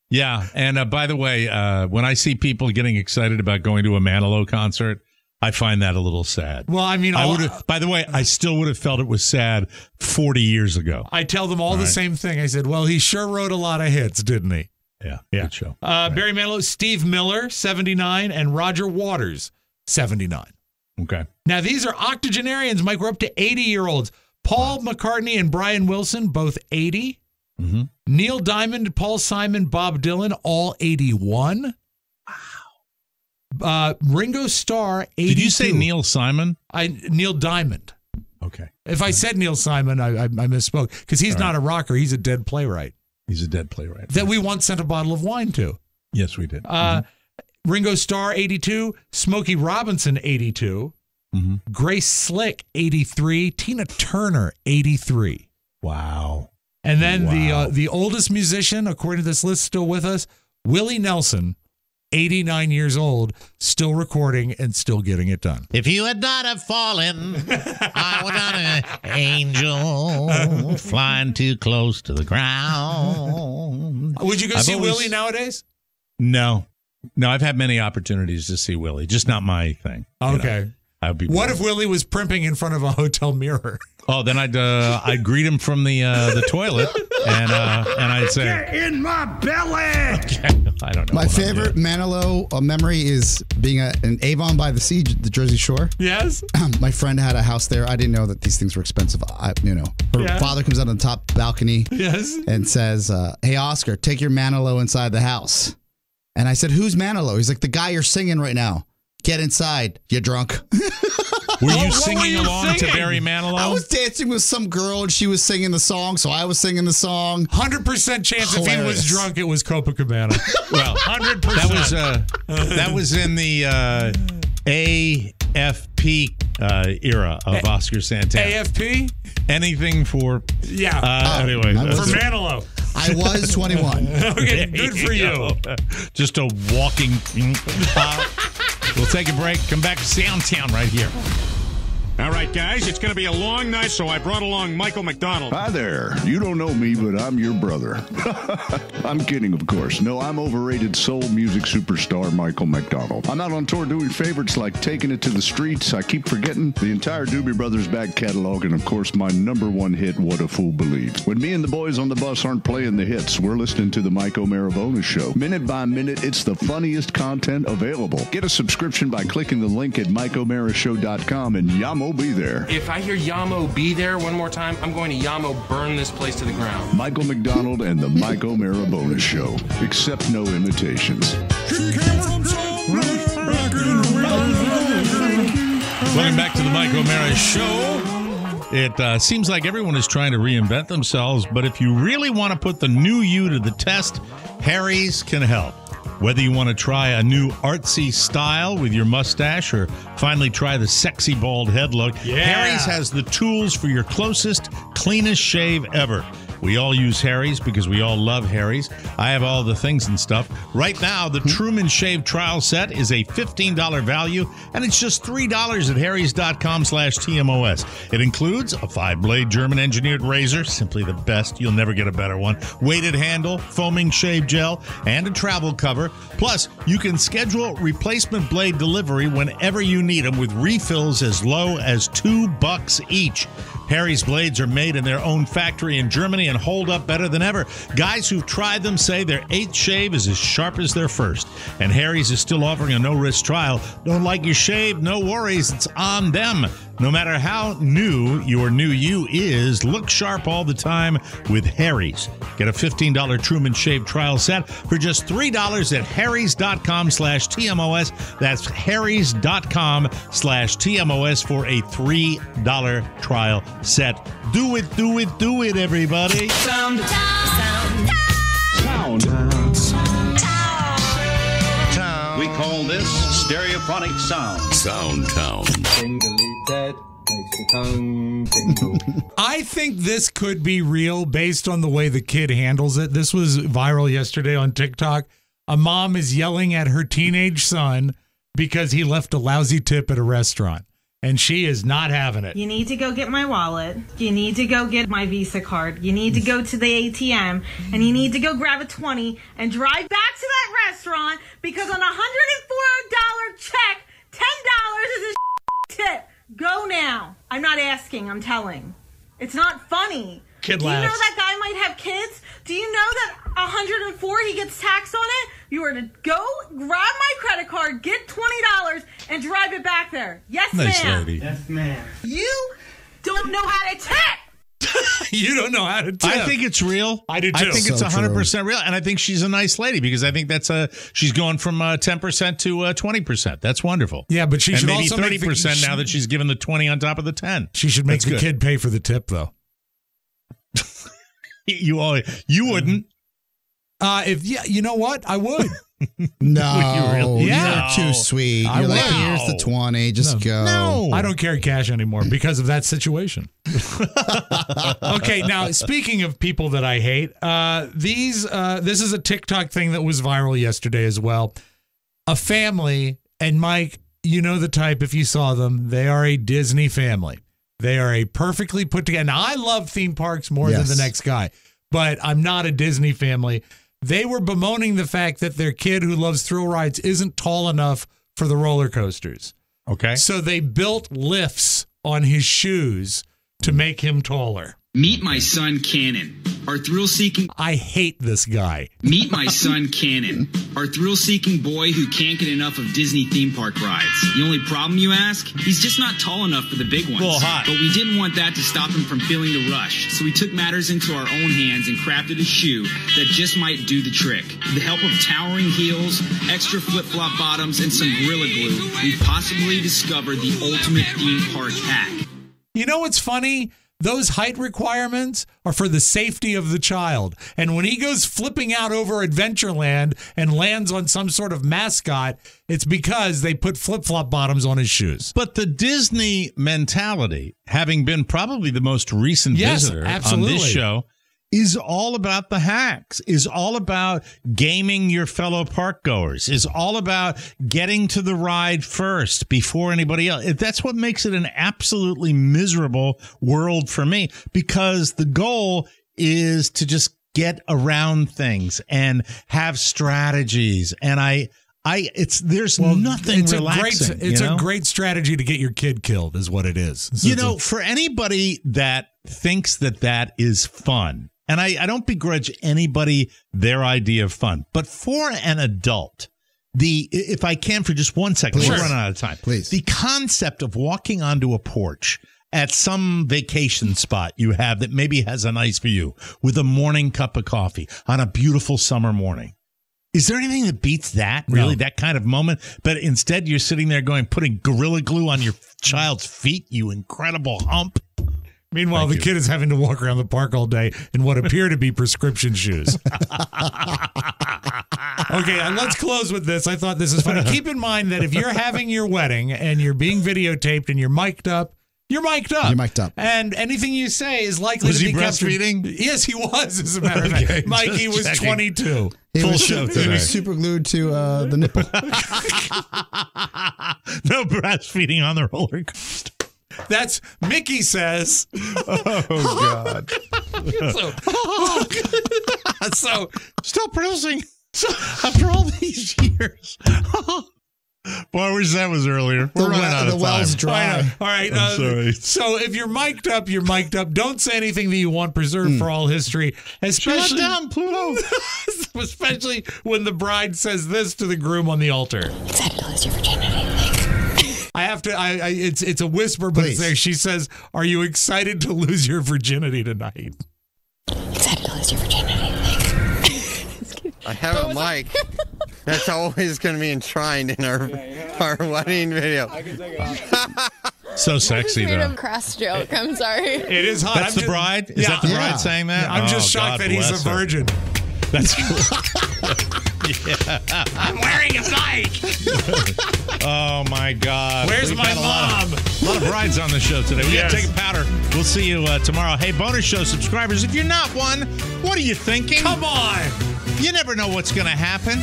Yeah, and by the way, when I see people getting excited about going to a Manilow concert, I find that a little sad. Well, I mean, by the way, I still would have felt it was sad 40 years ago. I tell them all the same thing. I said, well, he sure wrote a lot of hits, didn't he? Yeah, good show. Barry Manilow, Steve Miller, 79, and Roger Waters, 79. Okay. Now, these are octogenarians, Mike. We're up to 80-year-olds. Paul McCartney and Brian Wilson, both 80. Mm-hmm. Neil Diamond, Paul Simon, Bob Dylan, all 81. Ringo Starr, 82. Did you say Neil Simon? Neil Diamond. Okay. If I said Neil Simon, I misspoke, because he's not a rocker. He's a dead playwright. He's a dead playwright. That we once sent a bottle of wine to. Yes, we did. Ringo Starr, 82. Smokey Robinson, 82. Mm-hmm. Grace Slick, 83. Tina Turner, 83. Wow. And then the oldest musician, according to this list, still with us, Willie Nelson, 89 years old, still recording and still getting it done. If you had not have fallen, I would not an angel flying too close to the ground. Would you go see Willie nowadays? No, I've had many opportunities to see Willie, just not my thing. Okay. I'd be. What if Willie was primping in front of a hotel mirror? Oh, then I'd greet him from the toilet and I'd say, "Get in my belly." Okay. I don't know. My favorite Manilow memory is being in Avon by the Sea, the Jersey Shore. Yes. My friend had a house there. I didn't know that these things were expensive. Her father comes out on the top balcony. Yes. And says, "Hey, Oscar, take your Manilow inside the house." And I said, "Who's Manilow?" He's like, "The guy you're singing right now. Get inside, you drunk." Were you singing along to Barry Manilow? I was dancing with some girl and she was singing the song, so I was singing the song. 100% chance if he was drunk, it was Copacabana. Well, 100%. That was in the AFP era of Oscar Santana. AFP? Anything for... Yeah. Anyway. For Manilow. I was 21. Okay, good for you. Just a walking... We'll take a break. Come back to Soundtown right here. All right, guys, it's going to be a long night, so I brought along Michael McDonald. Hi there. You don't know me, but I'm your brother. I'm kidding, of course. No, I'm overrated soul music superstar Michael McDonald. I'm out on tour doing favorites like Taking It to the Streets, I Keep Forgetting, the entire Doobie Brothers back catalog, and of course my #1 hit, What a Fool Believes. When me and the boys on the bus aren't playing the hits, we're listening to the Mike O'Mara Bonus Show. Minute by minute, it's the funniest content available. Get a subscription by clicking the link at MikeO'MaraShow.com, and Yamo be there. If I hear Yamo be there one more time, I'm going to Yamo burn this place to the ground. Michael McDonald and the Mike O'Mara Bonus Show. Accept no imitations. Welcome back to the Mike O'Mara Show. It seems like everyone is trying to reinvent themselves, but if you really want to put the new you to the test, Harry's can help. Whether you want to try a new artsy style with your mustache or finally try the sexy bald head look, Harry's has the tools for your closest, cleanest shave ever. We all use Harry's because we all love Harry's. I have all the things and stuff. Right now, the Truman Shave Trial Set is a $15 value, and it's just $3 at harrys.com/TMOS. It includes a 5-blade German-engineered razor, simply the best. You'll never get a better one. Weighted handle, foaming shave gel, and a travel cover. Plus, you can schedule replacement blade delivery whenever you need them with refills as low as $2 each. Harry's blades are made in their own factory in Germany and hold up better than ever. Guys who've tried them say their 8th shave is as sharp as their first. And Harry's is still offering a no-risk trial. Don't like your shave? No worries. It's on them. No matter how new your new you is, look sharp all the time with Harry's. Get a $15 Truman Shave Trial Set for just $3 at harrys.com/TMOS. That's harrys.com/TMOS for a $3 trial set. Do it, do it, do it, everybody. Sound. We call this stereophonic sound. Soundtown. Tingly makes the tongue tingle. I think this could be real based on the way the kid handles it. This was viral yesterday on TikTok. A mom is yelling at her teenage son because he left a lousy tip at a restaurant, and she is not having it. You need to go get my wallet. You need to go get my Visa card. You need to go to the ATM, and you need to go grab a 20 and drive back to that restaurant because on a $104 check, $10 is a tip. Go now. I'm not asking, I'm telling. It's not funny. Kid Do you know laughs. that guy might have kids? Do you know that 104 he gets taxed on it? You are to go grab my credit card, get $20, and drive it back there. Yes, Nice ma'am. lady. Yes, ma'am. You don't know how to tip. You don't know how to tip. I think it's real. I do too. I think it's So 100% real, and I think she's a nice lady because I think that's she's going from 10% to 20%. That's wonderful. Yeah, but she and should maybe also make 30% now that she's given the 20 on top of the 10. She should make That's the good. kid pay for the tip, though. You wouldn't. You know what? I would. No, really? Yeah. you're too sweet. I You're like, would. here's the 20. Just go. No. I don't carry cash anymore because of that situation. Okay, now speaking of people that I hate, this is a TikTok thing that was viral yesterday as well. A family, and Mike, you know the type if you saw them. They are a Disney family. They are a perfectly put together. Now, I love theme parks more than the next guy, but I'm not a Disney family. They were bemoaning the fact that their kid who loves thrill rides isn't tall enough for the roller coasters. Okay. So they built lifts on his shoes to make him taller. Meet my son, Cannon. Our thrill-seeking... I hate this guy. Meet my son, Cannon. Our thrill-seeking boy who can't get enough of Disney theme park rides. The only problem, you ask? He's just not tall enough for the big ones. Little hot. But we didn't want that to stop him from feeling the rush. So we took matters into our own hands and crafted a shoe that just might do the trick. With the help of towering heels, extra flip-flop bottoms, and some Gorilla Glue, we possibly discovered the ultimate theme park hack. You know what's funny? Those height requirements are for the safety of the child. And when he goes flipping out over Adventureland and lands on some sort of mascot, it's because they put flip-flop bottoms on his shoes. But the Disney mentality, having been probably the most recent visitor on this show, is all about the hacks, is all about gaming your fellow park goers, is all about getting to the ride first before anybody else. That's what makes it an absolutely miserable world for me, because the goal is to just get around things and have strategies. And there's nothing relaxing. It's a great strategy to get your kid killed is what it is. So for anybody that thinks that is fun, and I don't begrudge anybody their idea of fun, but for an adult, if I can for just 1 second, we're running out of time. Please. The concept of walking onto a porch at some vacation spot you have that maybe has a nice view with a morning cup of coffee on a beautiful summer morning. Is there anything that beats that, really, that kind of moment? But instead you're sitting there putting Gorilla Glue on your child's feet, you incredible hump. Meanwhile, the kid is having to walk around the park all day in what appear to be prescription shoes. Okay, and let's close with this. I thought this is funny. Keep in mind that if you're having your wedding and you're being videotaped and you're mic'd up, you're mic'd up. You're mic'd up. And anything you say is likely to be breastfeeding? Yes, he was, as a matter of fact. Mikey was checking. 22. Full show today. He was super glued to the nipple. No breastfeeding on the roller coaster. That's Mickey says. Oh, God. So stop producing. After all these years. Boy, I wish that was earlier. We're running out of time. The well's dry. All right. I'm sorry. So if you're mic'd up, you're mic'd up. Don't say anything that you want preserved for all history. Especially Shut down, Pluto. Especially when the bride says this to the groom on the altar. Excited to lose your virginity. I have to. It's a whisper, but it's there. She says, "Are you excited to lose your virginity tonight?" Excited to lose your virginity. I have a mic. That's always going to be enshrined in our wedding video. So sexy, made though. a crass joke. I'm sorry. It is hot. That's the bride? Is that the bride saying that? I'm just Oh, shocked God that he's a bless her. virgin. That's cool. Yeah. I'm wearing a mic. Oh, my God. Where's We've my had mom? A lot of brides on the show today. We got to Yes. take a powder. We'll see you tomorrow. Hey, bonus show subscribers, if you're not one, what are you thinking? Come on. You never know what's going to happen.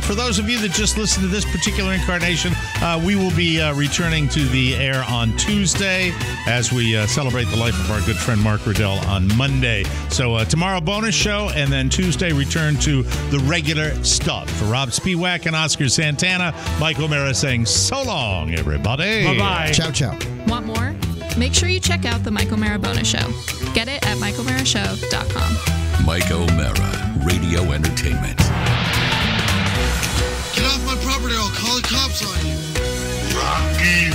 For those of you that just listened to this particular incarnation, we will be returning to the air on Tuesday as we celebrate the life of our good friend Mark Riddell on Monday. So tomorrow, bonus show, and then Tuesday, return to the regular stuff. For Rob Spiewak and Oscar Santana, Mike O'Mara saying so long, everybody. Bye-bye. Ciao, ciao. Want more? Make sure you check out the Mike O'Mara Bonus Show. Get it at MikeO'MaraShow.com. Mike O'Mara, Radio Entertainment. Get off my property, I'll call the cops on you. Rocky